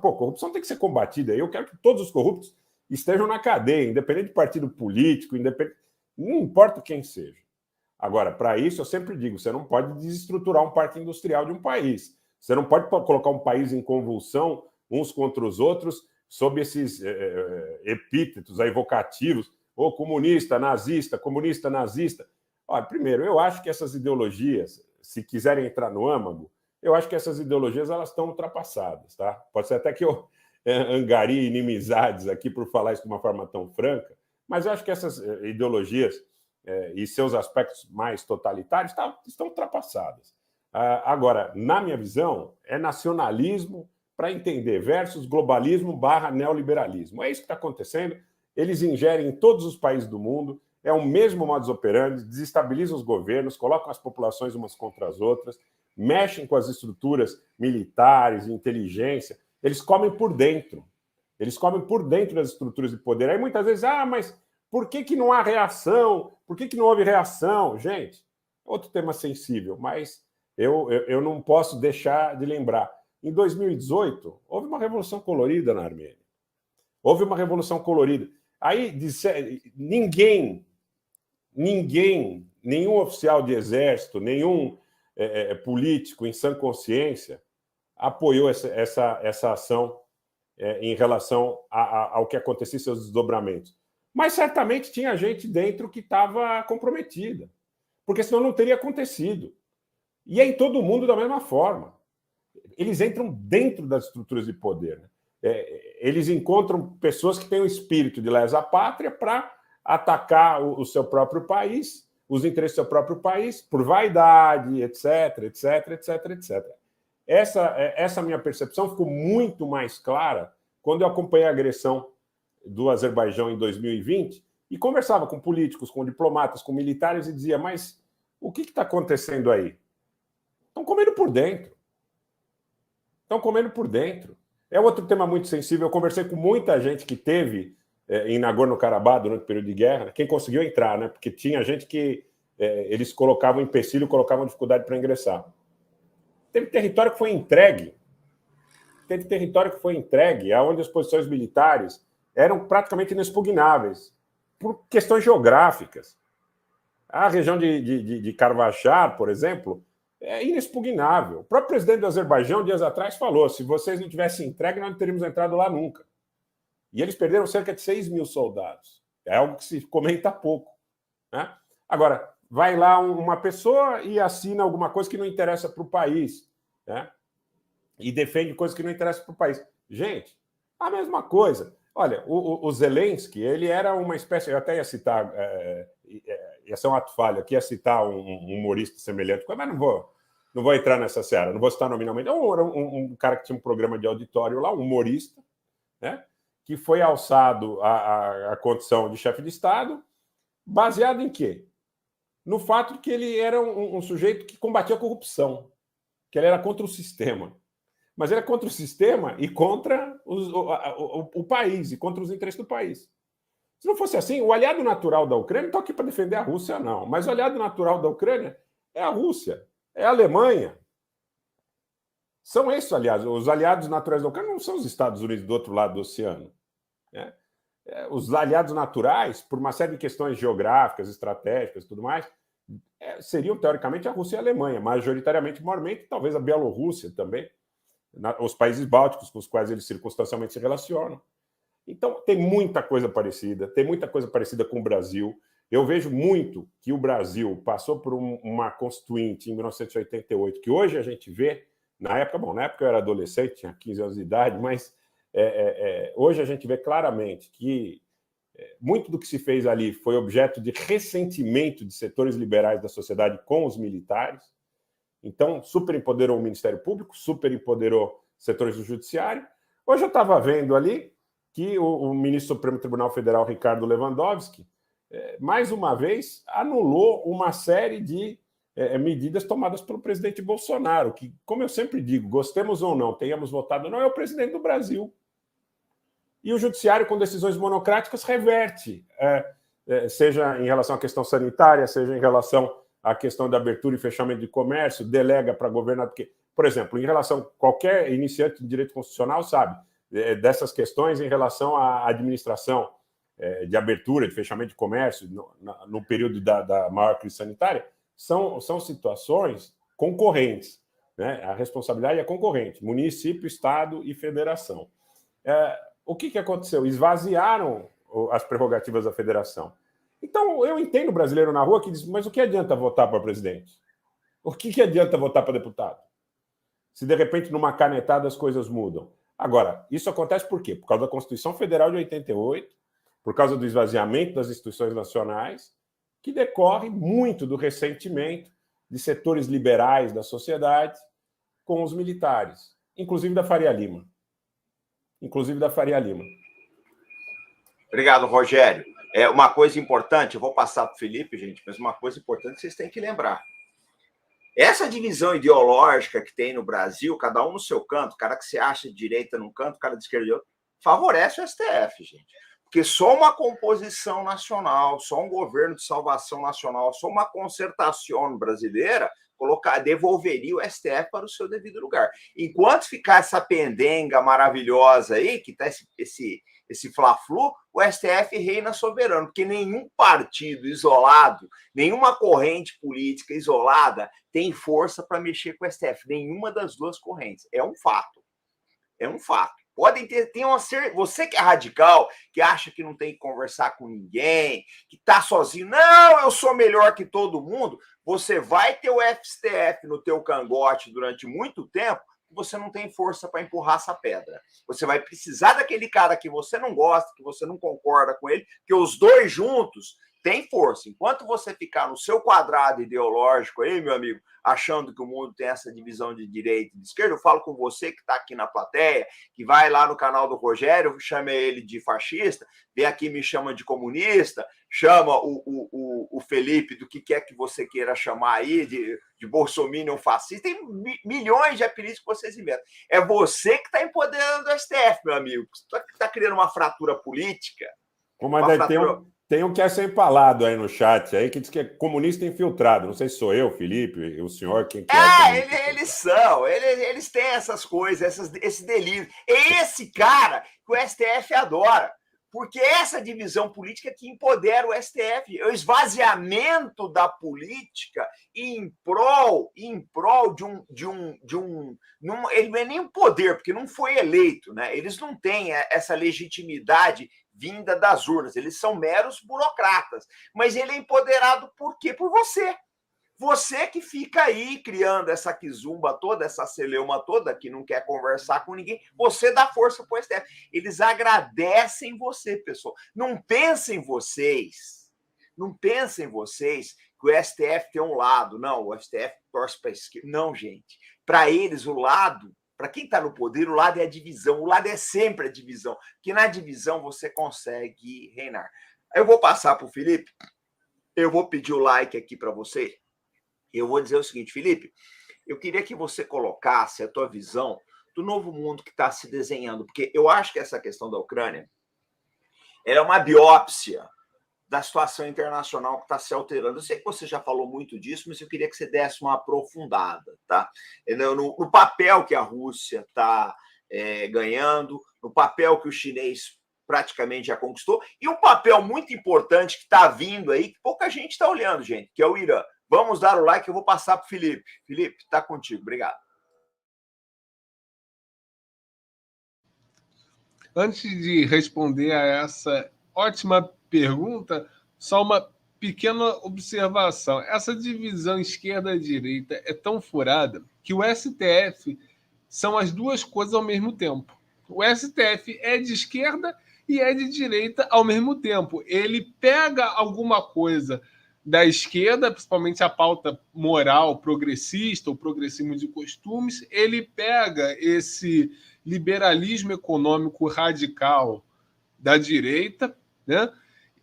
Pô, corrupção tem que ser combatida. Eu quero que todos os corruptos estejam na cadeia, independente de partido político, não importa quem seja. Agora, para isso, eu sempre digo, você não pode desestruturar um parque industrial de um país. Você não pode colocar um país em convulsão, uns contra os outros, sob esses epítetos evocativos, comunista, nazista. Olha, primeiro, eu acho que essas ideologias, se quiserem entrar no âmago, eu acho que essas ideologias elas estão ultrapassadas, tá? Pode ser até que eu angarie inimizades aqui por falar isso de uma forma tão franca, mas eu acho que essas ideologias e seus aspectos mais totalitários estão ultrapassadas. Agora, na minha visão, é nacionalismo para entender versus globalismo / neoliberalismo. É isso que está acontecendo. Eles ingerem em todos os países do mundo, é o mesmo modus operandi, desestabilizam os governos, colocam as populações umas contra as outras, mexem com as estruturas militares, de inteligência, eles comem por dentro. Eles comem por dentro das estruturas de poder. Aí muitas vezes, mas por que não há reação? Por que não houve reação? Gente, outro tema sensível, mas eu não posso deixar de lembrar. Em 2018, houve uma revolução colorida na Armênia. Houve uma revolução colorida. Aí, nenhum oficial de exército, nenhum político em sã consciência apoiou essa ação em relação ao que acontecia em seus desdobramentos. Mas certamente tinha gente dentro que estava comprometida, porque senão não teria acontecido. E é em todo mundo da mesma forma. Eles entram dentro das estruturas de poder, né? Eles encontram pessoas que têm o espírito de lesa pátria para atacar o seu próprio país, os interesses do seu próprio país, por vaidade, etc, etc, etc, etc. Essa minha percepção ficou muito mais clara quando eu acompanhei a agressão do Azerbaijão em 2020 e conversava com políticos, com diplomatas, com militares e dizia, mas o que está acontecendo aí? Estão comendo por dentro. Estão comendo por dentro. É outro tema muito sensível. Eu conversei com muita gente que teve em Nagorno-Karabakh durante o período de guerra, quem conseguiu entrar, né? Porque tinha gente que eles colocavam empecilho, colocavam dificuldade para ingressar. Teve território que foi entregue. Onde as posições militares eram praticamente inexpugnáveis, por questões geográficas. A região de Karvachar, por exemplo, é inexpugnável. O próprio presidente do Azerbaijão, dias atrás, falou, se vocês não tivessem entregue, nós não teríamos entrado lá nunca. E eles perderam cerca de 6 mil soldados. É algo que se comenta pouco, né? Agora, vai lá uma pessoa e assina alguma coisa que não interessa para o país, né? E defende coisas que não interessam para o país. Gente, a mesma coisa. Olha, o Zelensky, ele era uma espécie... Eu até ia citar... ia ser um ato falho aqui, ia citar um humorista semelhante, mas não vou entrar nessa seara, não vou citar nominalmente. Um cara que tinha um programa de auditório lá, um humorista, né? Que foi alçado à condição de chefe de Estado, baseado em quê? no fato de que ele era um sujeito que combatia a corrupção, que ele era contra o sistema. Mas ele é contra o sistema e contra o país, e contra os interesses do país. Se não fosse assim, o aliado natural da Ucrânia, não estou aqui para defender a Rússia, não, mas o aliado natural da Ucrânia é a Rússia, é a Alemanha. São esses aliados. Os aliados naturais da Ucrânia não são os Estados Unidos do outro lado do oceano. Né? Os aliados naturais, por uma série de questões geográficas, estratégicas e tudo mais, seriam, teoricamente, a Rússia e a Alemanha, majoritariamente, maiormente, talvez a Bielorrússia também, os países bálticos com os quais eles circunstancialmente se relacionam. Então, tem muita coisa parecida com o Brasil. Eu vejo muito que o Brasil passou por uma constituinte em 1988, que hoje a gente vê, na época eu era adolescente, tinha 15 anos de idade, mas hoje a gente vê claramente que muito do que se fez ali foi objeto de ressentimento de setores liberais da sociedade com os militares. Então, superempoderou o Ministério Público, superempoderou setores do Judiciário. Hoje eu estava vendo ali que o ministro do Supremo Tribunal Federal, Ricardo Lewandowski, mais uma vez, anulou uma série de medidas tomadas pelo presidente Bolsonaro, que, como eu sempre digo, gostemos ou não, tenhamos votado ou não, é o presidente do Brasil. E o Judiciário, com decisões monocráticas, reverte, seja em relação à questão sanitária, seja em relação à questão da abertura e fechamento de comércio, delega para governador. Porque, por exemplo, em relação a qualquer iniciante de direito constitucional, sabe, dessas questões em relação à administração de abertura, de fechamento de comércio no período da maior crise sanitária, são situações concorrentes. Né? A responsabilidade é concorrente, município, estado e federação. O que aconteceu? Esvaziaram as prerrogativas da federação. Então, eu entendo o brasileiro na rua que diz, mas o que adianta votar para presidente? O que adianta votar para deputado? Se, de repente, numa canetada as coisas mudam. Agora, isso acontece por quê? Por causa da Constituição Federal de 88, por causa do esvaziamento das instituições nacionais, que decorre muito do ressentimento de setores liberais da sociedade com os militares, inclusive da Faria Lima. Obrigado, Rogério. Uma coisa importante, eu vou passar para o Felipe, gente, mas uma coisa importante vocês têm que lembrar. Essa divisão ideológica que tem no Brasil, cada um no seu canto, o cara que se acha de direita num canto, o cara de esquerda de outro, favorece o STF, gente. Porque só uma composição nacional, só um governo de salvação nacional, só uma concertação brasileira devolveria o STF para o seu devido lugar. Enquanto ficar essa pendenga maravilhosa aí, que está esse fla-flu, o STF reina soberano, porque nenhum partido isolado, nenhuma corrente política isolada tem força para mexer com o STF. Nenhuma das duas correntes. É um fato. Podem ter você que é radical, que acha que não tem que conversar com ninguém, que está sozinho, não, eu sou melhor que todo mundo, você vai ter o STF no teu cangote durante muito tempo, você não tem força para empurrar essa pedra. Você vai precisar daquele cara que você não gosta, que você não concorda com ele, que os dois juntos têm força. Enquanto você ficar no seu quadrado ideológico aí, meu amigo, achando que o mundo tem essa divisão de direita e de esquerda, eu falo com você que está aqui na plateia, que vai lá no canal do Rogério, chama ele de fascista, vem aqui me chama de comunista, chama o Felipe do que quer que você queira chamar aí, de bolsominion fascista, tem milhões de apelidos que vocês inventam. É você que está empoderando o STF, meu amigo. Você está criando uma fratura política. Tem um que é sem palado aí no chat, aí, que diz que é comunista infiltrado. Não sei se sou eu, Felipe, o senhor, quem que é. Eles têm essas coisas, esse delírio. É esse cara que o STF adora. Porque essa divisão política que empodera o STF, é o esvaziamento da política em prol de um ele não é nem um poder, porque não foi eleito, né? Eles não têm essa legitimidade vinda das urnas, eles são meros burocratas, mas ele é empoderado por quê? Por você. Você que fica aí criando essa quizumba toda, essa celeuma toda, que não quer conversar com ninguém, você dá força para o STF. Eles agradecem você, pessoal. Não pensem vocês que o STF tem um lado. Não, o STF torce para a esquerda. Não, gente. Para eles, o lado, para quem está no poder, o lado é a divisão. O lado é sempre a divisão. Porque na divisão você consegue reinar. Eu vou passar para o Felipe. eu vou pedir o like aqui para você. Eu vou dizer o seguinte, Felipe, eu queria que você colocasse a tua visão do novo mundo que está se desenhando, porque eu acho que essa questão da Ucrânia é uma biópsia da situação internacional que está se alterando. Eu sei que você já falou muito disso, mas eu queria que você desse uma aprofundada, tá? No papel que a Rússia está ganhando, no papel que o chinês praticamente já conquistou, e um papel muito importante que está vindo aí, que pouca gente está olhando, gente, que é o Irã. Vamos dar o like, eu vou passar para o Felipe. Felipe, está contigo. Obrigado. Antes de responder a essa ótima pergunta, só uma pequena observação. Essa divisão esquerda-direita é tão furada que o STF são as duas coisas ao mesmo tempo. O STF é de esquerda e é de direita ao mesmo tempo. Ele pega alguma coisa da esquerda, principalmente a pauta moral progressista, o progressismo de costumes, ele pega esse liberalismo econômico radical da direita, né?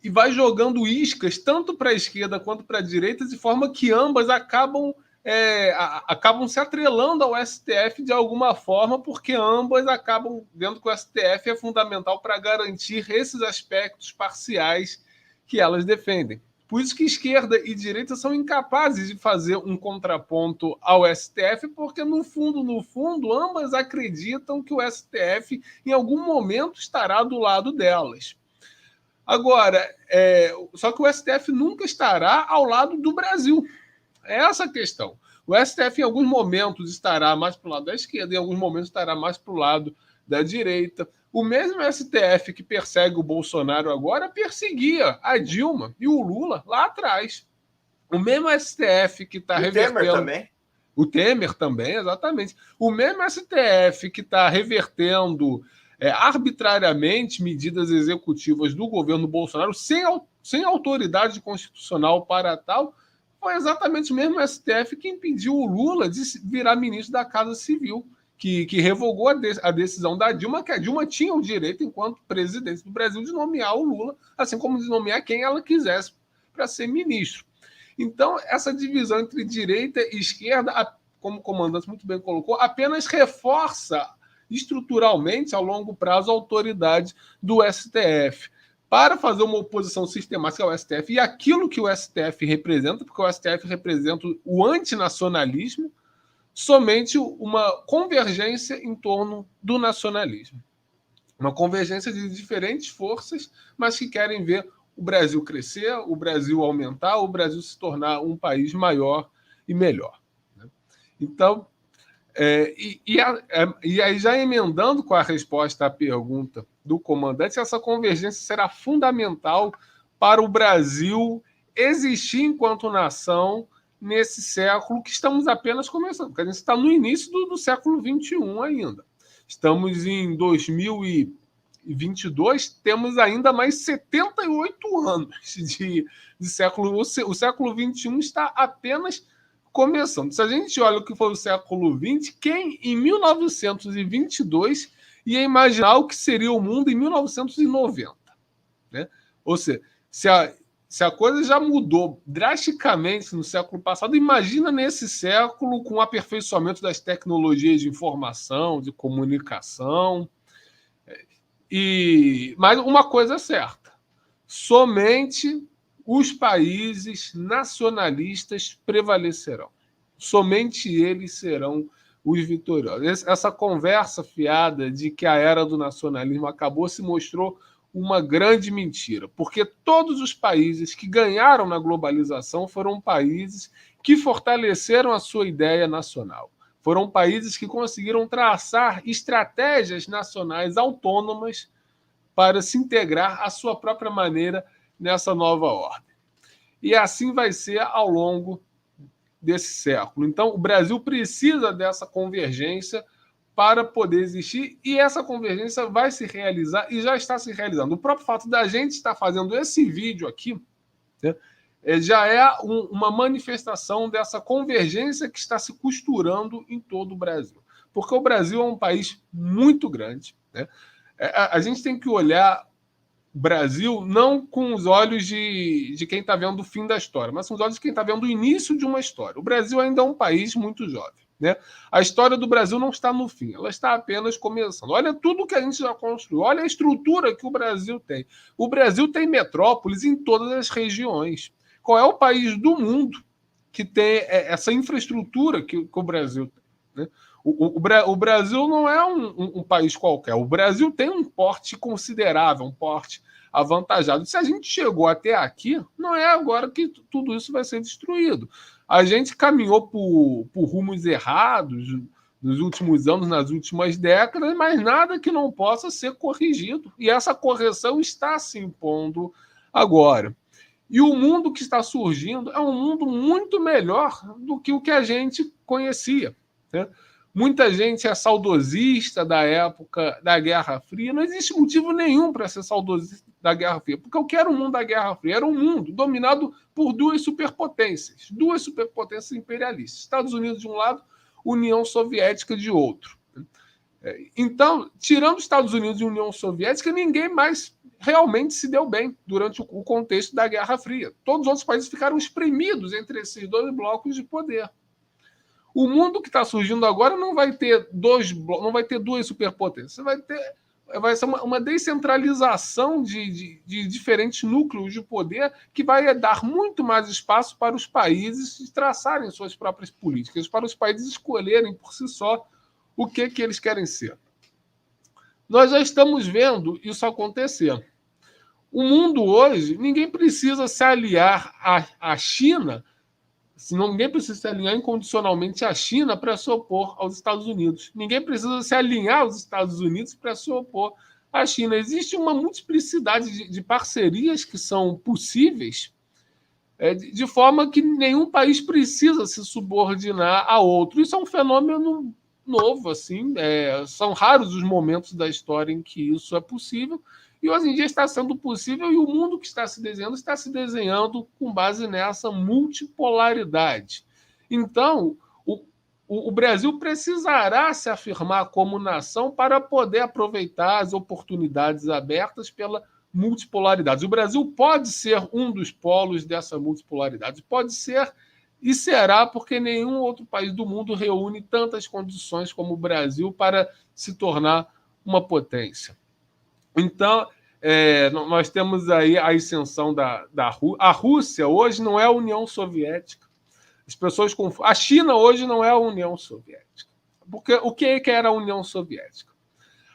E vai jogando iscas tanto para a esquerda quanto para a direita, de forma que ambas acabam se atrelando ao STF de alguma forma, porque ambas acabam vendo que o STF é fundamental para garantir esses aspectos parciais que elas defendem. Por isso que esquerda e direita são incapazes de fazer um contraponto ao STF, porque, no fundo, ambas acreditam que o STF, em algum momento, estará do lado delas. Agora, só que o STF nunca estará ao lado do Brasil. É essa a questão. O STF, em alguns momentos, estará mais para o lado da esquerda, em alguns momentos estará mais para o lado da direita. O mesmo STF que persegue o Bolsonaro agora perseguia a Dilma e o Lula lá atrás. O mesmo STF que está revertendo... Temer também. O Temer também, exatamente. O mesmo STF que está revertendo arbitrariamente medidas executivas do governo Bolsonaro sem autoridade constitucional para tal, foi exatamente o mesmo STF que impediu o Lula de virar ministro da Casa Civil, que revogou a decisão da Dilma, que a Dilma tinha o direito, enquanto presidente do Brasil, de nomear o Lula, assim como de nomear quem ela quisesse para ser ministro. Então, essa divisão entre direita e esquerda, como o comandante muito bem colocou, apenas reforça estruturalmente, a longo prazo, a autoridade do STF. Para fazer uma oposição sistemática ao STF e aquilo que o STF representa, porque o STF representa o antinacionalismo, somente uma convergência em torno do nacionalismo. Uma convergência de diferentes forças, mas que querem ver o Brasil crescer, o Brasil aumentar, o Brasil se tornar um país maior e melhor. Então, e aí já emendando com a resposta à pergunta do comandante, essa convergência será fundamental para o Brasil existir enquanto nação nesse século que estamos apenas começando, porque a gente está no início do século XXI ainda. Estamos em 2022, temos ainda mais 78 anos de século. O século XXI está apenas começando. Se a gente olha o que foi o século XX, quem em 1922 ia imaginar o que seria o mundo em 1990? Né? Ou seja, se a coisa já mudou drasticamente no século passado, imagina nesse século com o aperfeiçoamento das tecnologias de informação, de comunicação. Mas uma coisa é certa, somente os países nacionalistas prevalecerão. Somente eles serão os vitoriosos. Essa conversa fiada de que a era do nacionalismo acabou se mostrou uma grande mentira, porque todos os países que ganharam na globalização foram países que fortaleceram a sua ideia nacional. Foram países que conseguiram traçar estratégias nacionais autônomas para se integrar à sua própria maneira nessa nova ordem. E assim vai ser ao longo desse século. Então, o Brasil precisa dessa convergência para poder existir, e essa convergência vai se realizar e já está se realizando. O próprio fato da gente estar fazendo esse vídeo aqui, né, já é uma manifestação dessa convergência que está se costurando em todo o Brasil. Porque o Brasil é um país muito grande. Né? A gente tem que olhar Brasil não com os olhos de quem está vendo o fim da história, mas com os olhos de quem está vendo o início de uma história. O Brasil ainda é um país muito jovem, né? A história do Brasil não está no fim, ela está apenas começando. Olha tudo que a gente já construiu, olha a estrutura que o Brasil tem. O Brasil tem metrópoles em todas as regiões. Qual é o país do mundo que tem essa infraestrutura que o Brasil tem, né? O Brasil não é um país qualquer. O Brasil tem um porte considerável, um porte avantajado. Se a gente chegou até aqui, não é agora que tudo isso vai ser destruído. A gente caminhou por rumos errados nos últimos anos, nas últimas décadas, mas nada que não possa ser corrigido. E essa correção está se impondo agora. E o mundo que está surgindo é um mundo muito melhor do que o que a gente conhecia, né? Muita gente é saudosista da época da Guerra Fria. Não existe motivo nenhum para ser saudosista da Guerra Fria, porque o que era o mundo da Guerra Fria? Era um mundo dominado por duas superpotências imperialistas. Estados Unidos de um lado, União Soviética de outro. Então, tirando os Estados Unidos e União Soviética, ninguém mais realmente se deu bem durante o contexto da Guerra Fria. Todos os outros países ficaram espremidos entre esses dois blocos de poder. O mundo que está surgindo agora não vai ter duas superpotências, vai ser uma descentralização de diferentes núcleos de poder que vai dar muito mais espaço para os países traçarem suas próprias políticas, para os países escolherem por si só o que eles querem ser. Nós já estamos vendo isso acontecer. O mundo hoje, ninguém precisa se aliar à China, ninguém precisa se alinhar incondicionalmente à China para se opor aos Estados Unidos. Ninguém precisa se alinhar aos Estados Unidos para se opor à China. Existe uma multiplicidade de parcerias que são possíveis, de forma que nenhum país precisa se subordinar a outro. Isso é um fenômeno novo, assim. São raros os momentos da história em que isso é possível. E hoje em dia está sendo possível, e o mundo que está se desenhando com base nessa multipolaridade. Então, o Brasil precisará se afirmar como nação para poder aproveitar as oportunidades abertas pela multipolaridade. O Brasil pode ser um dos polos dessa multipolaridade. Pode ser e será, porque nenhum outro país do mundo reúne tantas condições como o Brasil para se tornar uma potência. Então, nós temos aí a ascensão da Rússia. A Rússia hoje não é a União Soviética. As pessoas confundem. A China hoje não é a União Soviética. Porque o que era a União Soviética?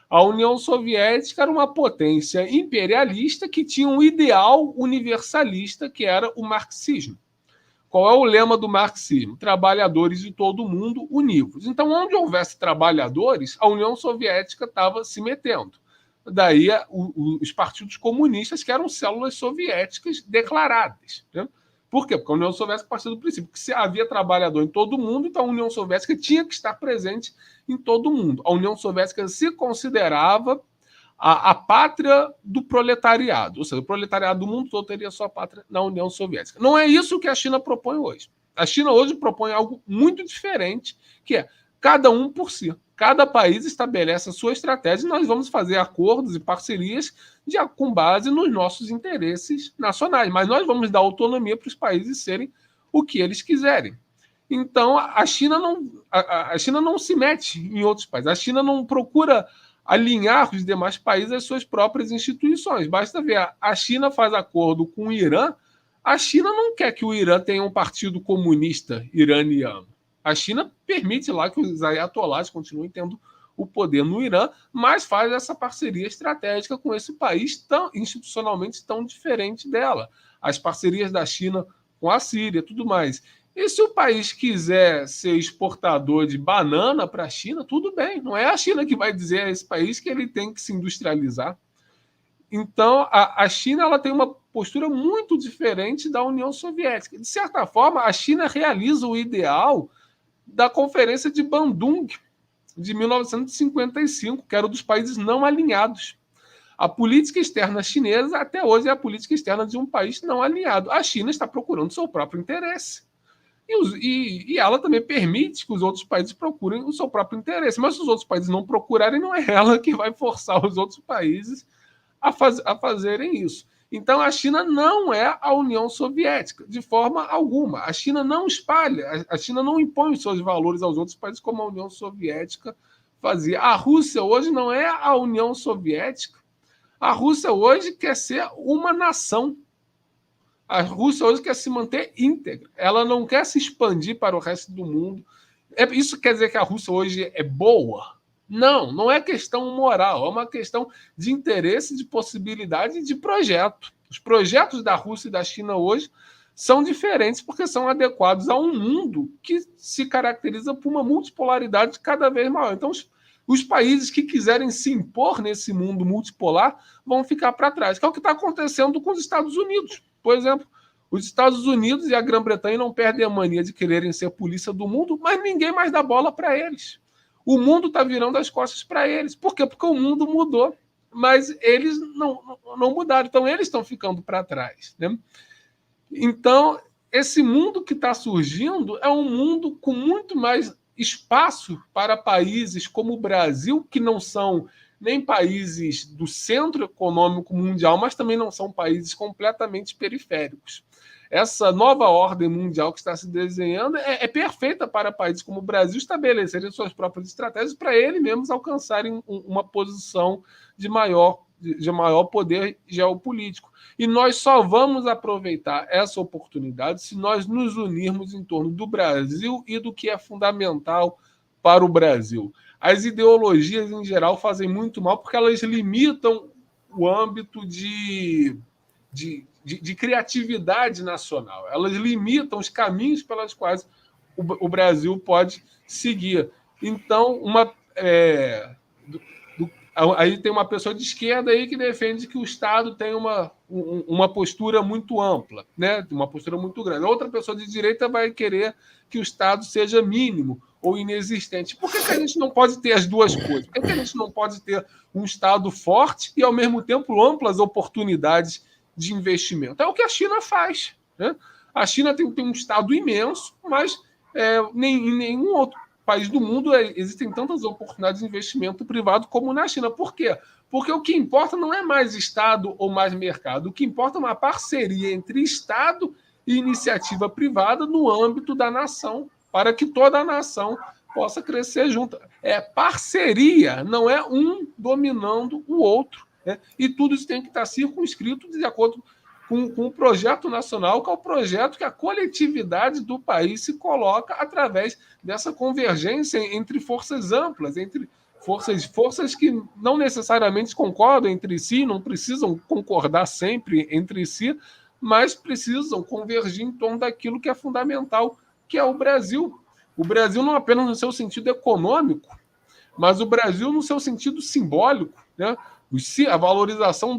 A União Soviética era uma potência imperialista que tinha um ideal universalista, que era o marxismo. Qual é o lema do marxismo? Trabalhadores de todo o mundo unidos. Então, onde houvesse trabalhadores, a União Soviética estava se metendo. Daí os partidos comunistas, que eram células soviéticas declaradas, né? Por quê? Porque a União Soviética partiu do princípio que se havia trabalhador em todo mundo, então a União Soviética tinha que estar presente em todo mundo. A União Soviética se considerava a pátria do proletariado, ou seja, o proletariado do mundo todo teria sua pátria na União Soviética. Não é isso que a China propõe hoje. A China hoje propõe algo muito diferente, que é cada um por si. Cada país estabelece a sua estratégia e nós vamos fazer acordos e parcerias com base nos nossos interesses nacionais. Mas nós vamos dar autonomia para os países serem o que eles quiserem. Então, a China não se mete em outros países. A China não procura alinhar os demais países às suas próprias instituições. Basta ver, a China faz acordo com o Irã. A China não quer que o Irã tenha um partido comunista iraniano. A China permite lá que os ayatollahs continuem tendo o poder no Irã, mas faz essa parceria estratégica com esse país institucionalmente tão diferente dela. As parcerias da China com a Síria, tudo mais. E se o país quiser ser exportador de banana para a China, tudo bem. Não é a China que vai dizer a esse país que ele tem que se industrializar. Então, a China ela tem uma postura muito diferente da União Soviética. De certa forma, a China realiza o ideal da Conferência de Bandung, de 1955, que era um dos países não alinhados. A política externa chinesa, até hoje, é a política externa de um país não alinhado. A China está procurando seu próprio interesse. E ela também permite que os outros países procurem o seu próprio interesse. Mas se os outros países não procurarem, não é ela que vai forçar os outros países a fazerem isso. Então, a China não é a União Soviética, de forma alguma. A China não espalha, a China não impõe os seus valores aos outros países como a União Soviética fazia. A Rússia hoje não é a União Soviética. A Rússia hoje quer ser uma nação. A Rússia hoje quer se manter íntegra. Ela não quer se expandir para o resto do mundo. Isso quer dizer que a Rússia hoje é boa? Não, não é questão moral, é uma questão de interesse, de possibilidade e de projeto. Os projetos da Rússia e da China hoje são diferentes porque são adequados a um mundo que se caracteriza por uma multipolaridade cada vez maior. Então, os países que quiserem se impor nesse mundo multipolar vão ficar para trás, que é o que está acontecendo com os Estados Unidos. Por exemplo, os Estados Unidos e a Grã-Bretanha não perdem a mania de quererem ser polícia do mundo, mas ninguém mais dá bola para eles. O mundo está virando as costas para eles. Por quê? Porque o mundo mudou, mas eles não mudaram. Então, eles estão ficando para trás, né? Então, esse mundo que está surgindo é um mundo com muito mais espaço para países como o Brasil, que não são nem países do centro econômico mundial, mas também não são países completamente periféricos. Essa nova ordem mundial que está se desenhando é perfeita para países como o Brasil estabelecerem suas próprias estratégias para eles mesmos alcançarem uma posição de maior poder geopolítico. E nós só vamos aproveitar essa oportunidade se nós nos unirmos em torno do Brasil e do que é fundamental para o Brasil. As ideologias, em geral, fazem muito mal porque elas limitam o âmbito de criatividade nacional. Elas limitam os caminhos pelos quais o Brasil pode seguir. Então, aí tem uma pessoa de esquerda aí que defende que o Estado tem uma postura muito ampla, né? Uma postura muito grande. Outra pessoa de direita vai querer que o Estado seja mínimo ou inexistente. Por que a gente não pode ter as duas coisas? Por que a gente não pode ter um Estado forte e, ao mesmo tempo, amplas oportunidades de investimento? É o que a China faz, né? A China tem um Estado imenso, mas em nenhum outro país do mundo existem tantas oportunidades de investimento privado como na China. Por quê? Porque o que importa não é mais Estado ou mais mercado. O que importa é uma parceria entre Estado e iniciativa privada no âmbito da nação, para que toda a nação possa crescer junto. É parceria, não é um dominando o outro, né? E tudo isso tem que estar circunscrito de acordo com o projeto nacional, que é o projeto que a coletividade do país se coloca através dessa convergência entre forças amplas, entre forças que não necessariamente concordam entre si, não precisam concordar sempre entre si, mas precisam convergir em torno daquilo que é fundamental, que é o Brasil. O Brasil não apenas no seu sentido econômico, mas o Brasil no seu sentido simbólico, né? A valorização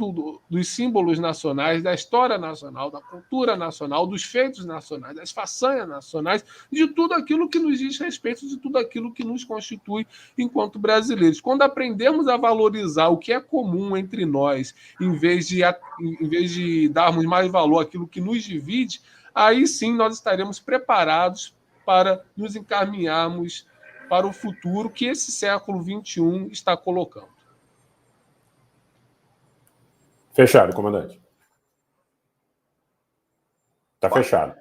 dos símbolos nacionais, da história nacional, da cultura nacional, dos feitos nacionais, das façanhas nacionais, de tudo aquilo que nos diz respeito, de tudo aquilo que nos constitui enquanto brasileiros. Quando aprendemos a valorizar o que é comum entre nós, em vez de darmos mais valor àquilo que nos divide, aí sim nós estaremos preparados para nos encaminharmos para o futuro que esse século XXI está colocando. Fechado, comandante. Está fechado.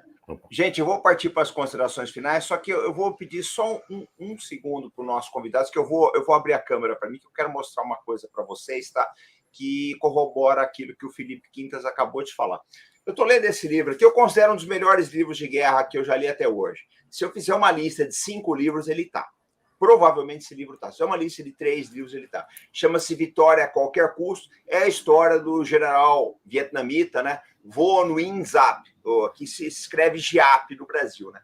Gente, eu vou partir para as considerações finais, só que eu vou pedir só um segundo para os nossos convidados, que eu vou abrir a câmera para mim, que eu quero mostrar uma coisa para vocês, tá? Que corrobora aquilo que o Felipe Quintas acabou de falar. Eu estou lendo esse livro aqui, eu considero um dos melhores livros de guerra que eu já li até hoje. Se eu fizer uma lista de 5 livros, ele está. Provavelmente esse livro está. Se é uma lista de 3 livros, ele está. Chama-se Vitória a Qualquer Custo. É a história do general vietnamita, né? Vo Nguyen Giap, que se escreve Giap no Brasil, né?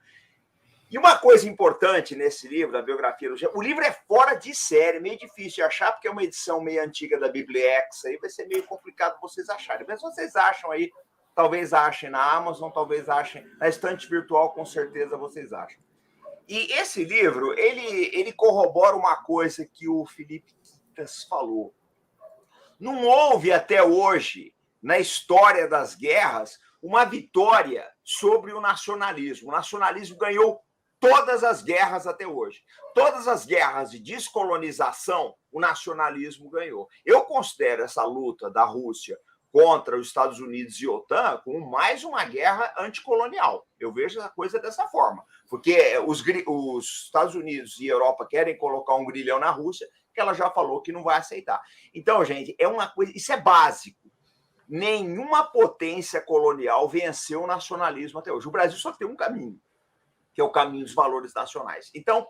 E uma coisa importante nesse livro, da biografia do Giap, o livro é fora de série, meio difícil de achar, porque é uma edição meio antiga da Bibliex, aí vai ser meio complicado vocês acharem. Mas vocês acham aí, talvez achem na Amazon, talvez achem na estante virtual, com certeza vocês acham. E esse livro, ele corrobora uma coisa que o Felipe Quintas falou. Não houve até hoje, na história das guerras, uma vitória sobre o nacionalismo. O nacionalismo ganhou todas as guerras até hoje. Todas as guerras de descolonização, o nacionalismo ganhou. Eu considero essa luta da Rússia contra os Estados Unidos e a OTAN como mais uma guerra anticolonial. Eu vejo essa coisa dessa forma, porque os Estados Unidos e a Europa querem colocar um grilhão na Rússia, que ela já falou que não vai aceitar. Então, gente, é uma coisa, isso é básico. Nenhuma potência colonial venceu o nacionalismo até hoje. O Brasil só tem um caminho, que é o caminho dos valores nacionais. Então,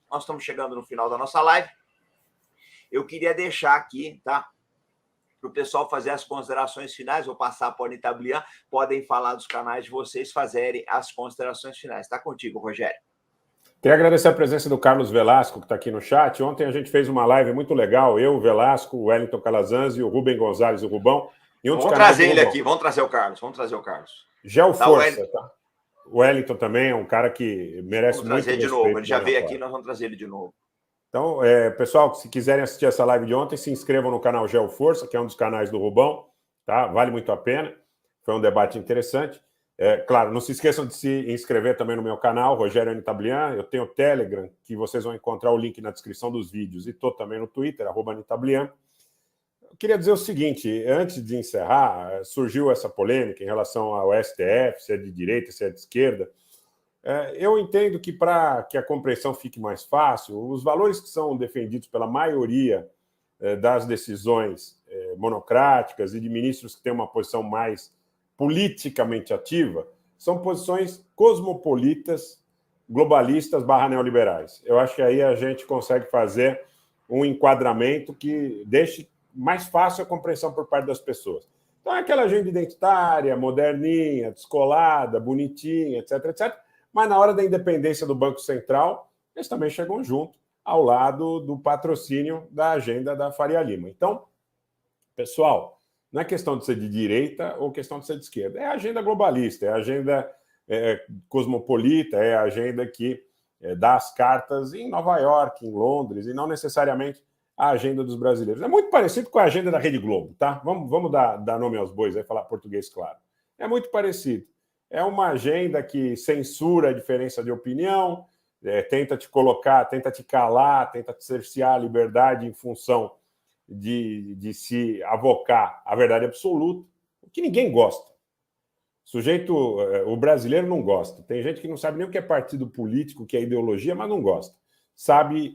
nós estamos chegando no final da nossa live. Eu queria deixar aqui, tá, para o pessoal fazer as considerações finais. Vou passar para o Anitta Blian. Podem falar dos canais de vocês, fazerem as considerações finais. Está contigo, Rogério. Queria agradecer a presença do Carlos Velasco, que está aqui no chat. Ontem a gente fez uma live muito legal, eu, o Velasco, o Wellington Calazans e o Rubem Gonzalez, o Rubão. Vamos trazer ele aqui, vamos trazer o Carlos, Geoforça, tá? O Wellington também é um cara que merece muito respeito. De novo, ele já veio aqui, nós vamos trazer ele de novo. Então, pessoal, se quiserem assistir essa live de ontem, se inscrevam no canal Geoforça, que é um dos canais do Rubão, tá? Vale muito a pena, foi um debate interessante. Claro, não se esqueçam de se inscrever também no meu canal, Rogério Anitta Blian. Eu tenho o Telegram, que vocês vão encontrar o link na descrição dos vídeos, e estou também no Twitter, @Anitta Blian. Eu queria dizer o seguinte, antes de encerrar, surgiu essa polêmica em relação ao STF, se é de direita, se é de esquerda. Eu entendo que, para que a compreensão fique mais fácil, os valores que são defendidos pela maioria das decisões monocráticas e de ministros que têm uma posição mais politicamente ativa são posições cosmopolitas, globalistas / neoliberais. Eu acho que aí a gente consegue fazer um enquadramento que deixe mais fácil a compreensão por parte das pessoas. Então, é aquela agenda identitária, moderninha, descolada, bonitinha, etc, etc. Mas, na hora da independência do Banco Central, eles também chegam junto, ao lado do patrocínio da agenda da Faria Lima. Então, pessoal, não é questão de ser de direita ou questão de ser de esquerda. É a agenda globalista, é a agenda cosmopolita, é a agenda que dá as cartas em Nova York, em Londres, e não necessariamente a agenda dos brasileiros. É muito parecido com a agenda da Rede Globo, tá? Vamos dar nome aos bois, aí falar português claro. É muito parecido. É uma agenda que censura a diferença de opinião, tenta te colocar, tenta te calar, tenta te cercear a liberdade em função de se avocar à verdade absoluta, o que ninguém gosta. O brasileiro não gosta. Tem gente que não sabe nem o que é partido político, o que é ideologia, mas não gosta. Sabe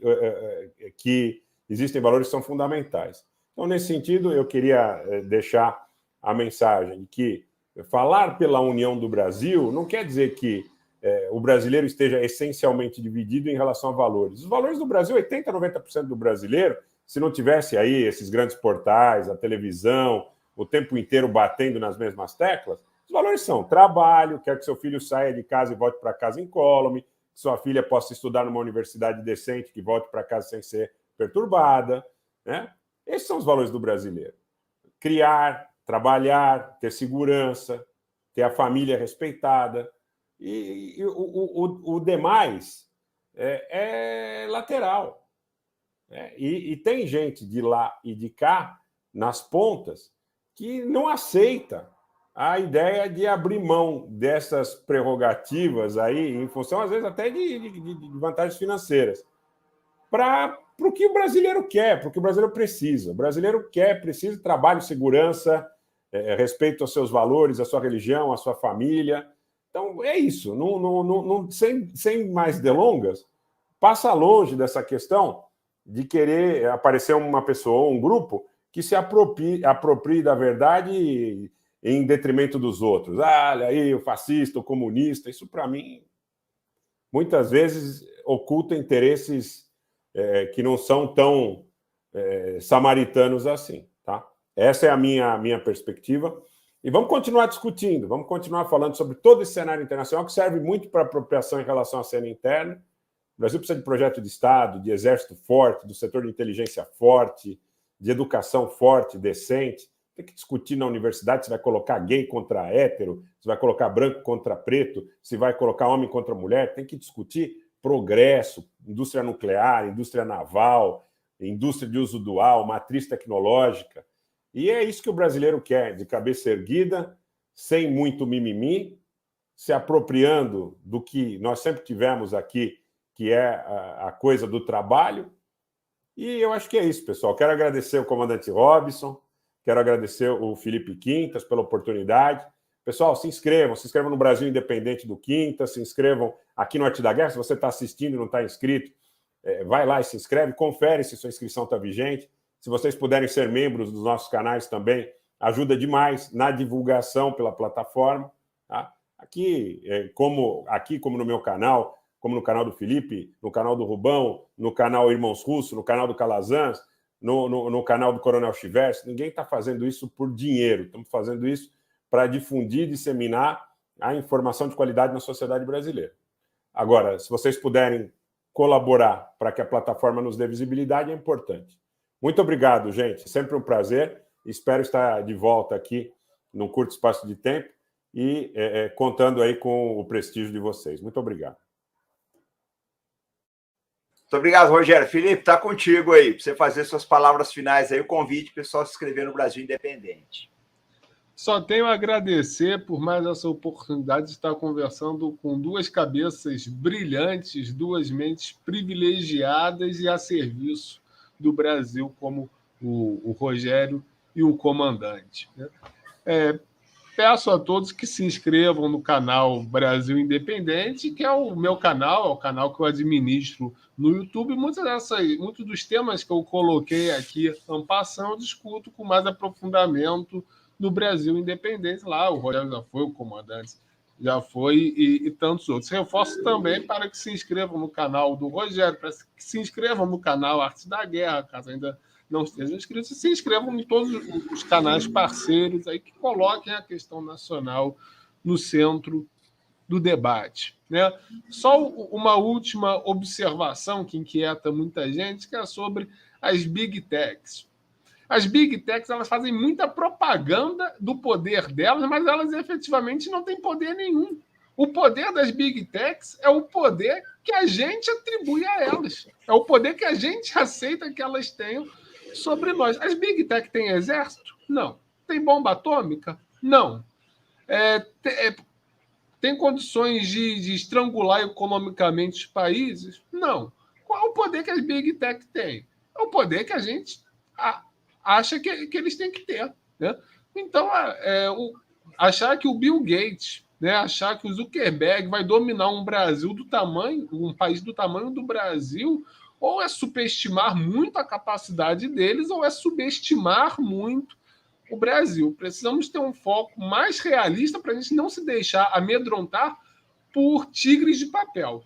que existem valores que são fundamentais. Então, nesse sentido, eu queria deixar a mensagem de que falar pela união do Brasil não quer dizer que o brasileiro esteja essencialmente dividido em relação a valores. Os valores do Brasil, 80%, 90% do brasileiro, se não tivesse aí esses grandes portais, a televisão, o tempo inteiro batendo nas mesmas teclas, os valores são trabalho, quer que seu filho saia de casa e volte para casa incólume, que sua filha possa estudar numa universidade decente, que volte para casa sem ser perturbada, né? Esses são os valores do brasileiro. Criar, trabalhar, ter segurança, ter a família respeitada. E o demais é lateral. E tem gente de lá e de cá, nas pontas, que não aceita a ideia de abrir mão dessas prerrogativas aí, em função, às vezes, até de vantagens financeiras, para o que o brasileiro quer, para o que o brasileiro precisa. O brasileiro precisa de trabalho, segurança, respeito aos seus valores, à sua religião, à sua família. Então, é isso. Sem mais delongas, passa longe dessa questão de querer aparecer uma pessoa ou um grupo que se aproprie da verdade em detrimento dos outros. Olha aí, o fascista, o comunista. Isso, para mim, muitas vezes oculta interesses que não são tão samaritanos assim, tá? Essa é a minha perspectiva. E vamos continuar discutindo, vamos continuar falando sobre todo esse cenário internacional que serve muito para apropriação em relação à cena interna. O Brasil precisa de projeto de Estado, de exército forte, do setor de inteligência forte, de educação forte, decente. Tem que discutir na universidade se vai colocar gay contra hétero, se vai colocar branco contra preto, se vai colocar homem contra mulher. Tem que discutir progresso, indústria nuclear, indústria naval, indústria de uso dual, matriz tecnológica. E é isso que o brasileiro quer, de cabeça erguida, sem muito mimimi, se apropriando do que nós sempre tivemos aqui, que é a coisa do trabalho. E eu acho que é isso, pessoal. Quero agradecer o comandante Robson, quero agradecer o Felipe Quintas pela oportunidade. Pessoal, se inscrevam no Brasil Independente do Quintas, se inscrevam aqui no Arte da Guerra. Se você está assistindo e não está inscrito, vai lá e se inscreve, confere se sua inscrição está vigente. Se vocês puderem ser membros dos nossos canais também, ajuda demais na divulgação pela plataforma. Tá? Aqui como no meu canal, como no canal do Felipe, no canal do Rubão, no canal Irmãos Russo, no canal do Calazans, no canal do Coronel Chivers, ninguém está fazendo isso por dinheiro. Estamos fazendo isso para difundir e disseminar a informação de qualidade na sociedade brasileira. Agora, se vocês puderem colaborar para que a plataforma nos dê visibilidade, é importante. Muito obrigado, gente. Sempre um prazer. Espero estar de volta aqui num curto espaço de tempo e contando aí com o prestígio de vocês. Muito obrigado. Muito obrigado, Rogério. Felipe, está contigo aí, para você fazer suas palavras finais aí, o convite para o pessoal se inscrever no Brasil Independente. Só tenho a agradecer por mais essa oportunidade de estar conversando com duas cabeças brilhantes, duas mentes privilegiadas e a serviço do Brasil, como o Rogério e o comandante. Peço a todos que se inscrevam no canal Brasil Independente, que é o meu canal, é o canal que eu administro no YouTube. Muitos dos temas que eu coloquei aqui en passant, eu discuto com mais aprofundamento no Brasil Independente. Lá o Rogério já foi, o comandante já foi e tantos outros. Reforço também para que se inscrevam no canal do Rogério, para que se inscrevam no canal Arte da Guerra, caso ainda não estejam inscritos, se inscrevam em todos os canais parceiros aí que coloquem a questão nacional no centro do debate. Né? Só uma última observação que inquieta muita gente, que é sobre as Big Techs. As Big Techs, elas fazem muita propaganda do poder delas, mas elas efetivamente não têm poder nenhum. O poder das Big Techs é o poder que a gente atribui a elas. É o poder que a gente aceita que elas tenham sobre nós. As Big Tech têm exército? Não. Tem bomba atômica? Não. Tem condições de estrangular economicamente os países? Não. Qual é o poder que as Big Tech têm? É o poder que a gente acha que eles têm que ter. Né? Então, achar que o Bill Gates, né, achar que o Zuckerberg vai dominar um país do tamanho do Brasil, ou é superestimar muito a capacidade deles, ou é subestimar muito o Brasil. Precisamos ter um foco mais realista para a gente não se deixar amedrontar por tigres de papel.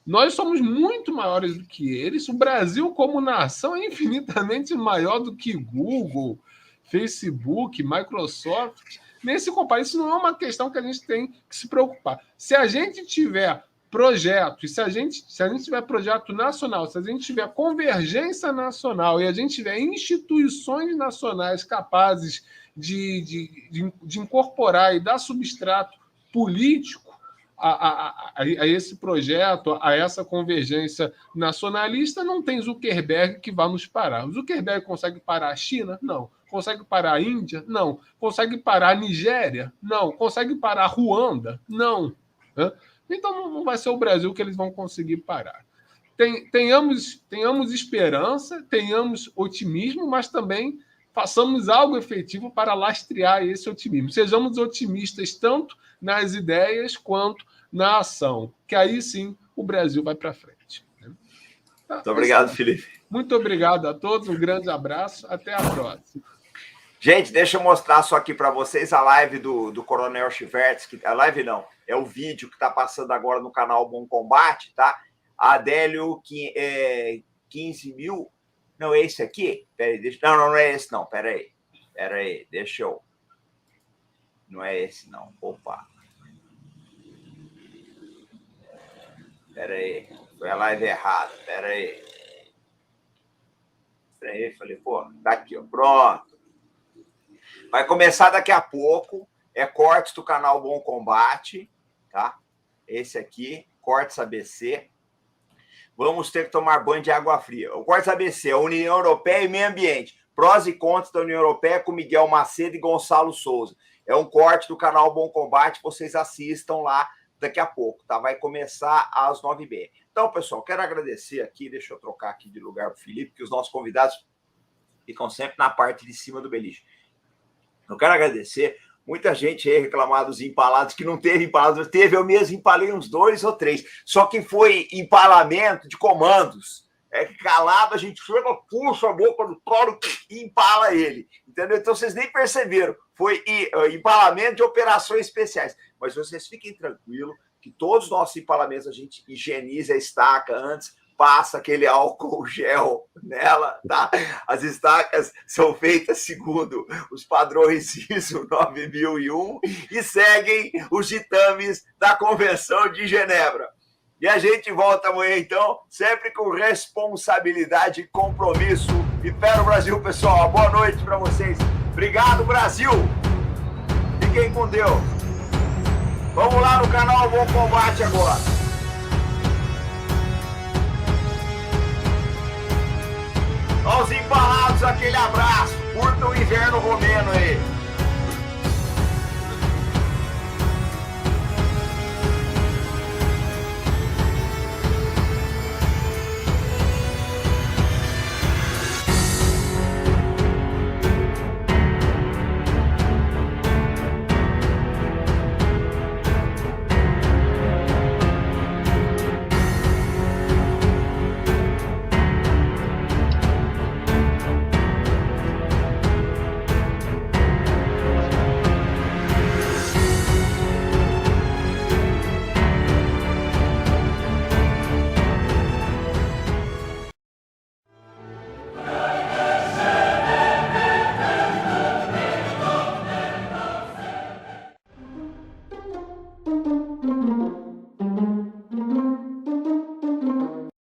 Nós somos muito maiores do que eles. O Brasil, como nação, é infinitamente maior do que Google, Facebook, Microsoft. Nesse comparado, isso não é uma questão que a gente tem que se preocupar. Se a gente tiver projeto, e se a gente tiver projeto nacional, se a gente tiver convergência nacional e a gente tiver instituições nacionais capazes de incorporar e dar substrato político a esse projeto, a essa convergência nacionalista, não tem Zuckerberg que vá nos parar. O Zuckerberg consegue parar a China? Não. Consegue parar a Índia? Não. Consegue parar a Nigéria? Não. Consegue parar a Ruanda? Não. Então não vai ser o Brasil que eles vão conseguir parar. Tenhamos esperança, tenhamos otimismo, mas também façamos algo efetivo para lastrear esse otimismo. Sejamos otimistas tanto nas ideias quanto na ação, que aí sim o Brasil vai para frente. Muito obrigado, Felipe. Muito obrigado a todos, um grande abraço, até a próxima. Gente, deixa eu mostrar só aqui para vocês a live do Coronel Chivers, a live não, é o vídeo que está passando agora no canal Bom Combate, tá? Adélio 15 mil. Não, é esse aqui? Peraí, não é esse não, peraí, deixa eu... Não é esse não, opa. Peraí, foi a live errada, peraí, falei, pô, tá aqui, ó, pronto. Vai começar daqui a pouco, cortes do canal Bom Combate, tá? Esse aqui, cortes ABC. Vamos ter que tomar banho de água fria. O cortes ABC, a União Europeia e Meio Ambiente. Prós e contras da União Europeia com Miguel Macedo e Gonçalo Souza. É um corte do canal Bom Combate, vocês assistam lá daqui a pouco, tá? Vai começar às 9h30. Então, pessoal, quero agradecer aqui, deixa eu trocar aqui de lugar para o Felipe, que os nossos convidados ficam sempre na parte de cima do beliche. Eu quero agradecer. Muita gente aí reclamar dos empalados, que não teve empalados. Teve, eu mesmo empalei uns 2 ou 3. Só que foi empalamento de comandos. Calado, a gente chega, puxa a boca do touro e empala ele. Entendeu? Então, vocês nem perceberam. Foi empalamento de operações especiais. Mas vocês fiquem tranquilos que todos os nossos empalamentos a gente higieniza a estaca antes, passa aquele álcool gel nela, tá? As estacas são feitas segundo os padrões ISO 9001 e seguem os ditames da Convenção de Genebra. E a gente volta amanhã, então, sempre com responsabilidade e compromisso. E fé no Brasil, pessoal. Boa noite para vocês. Obrigado, Brasil. Fiquem com Deus. Vamos lá no canal Bom Combate agora. Aos empalados, aquele abraço. Curtam e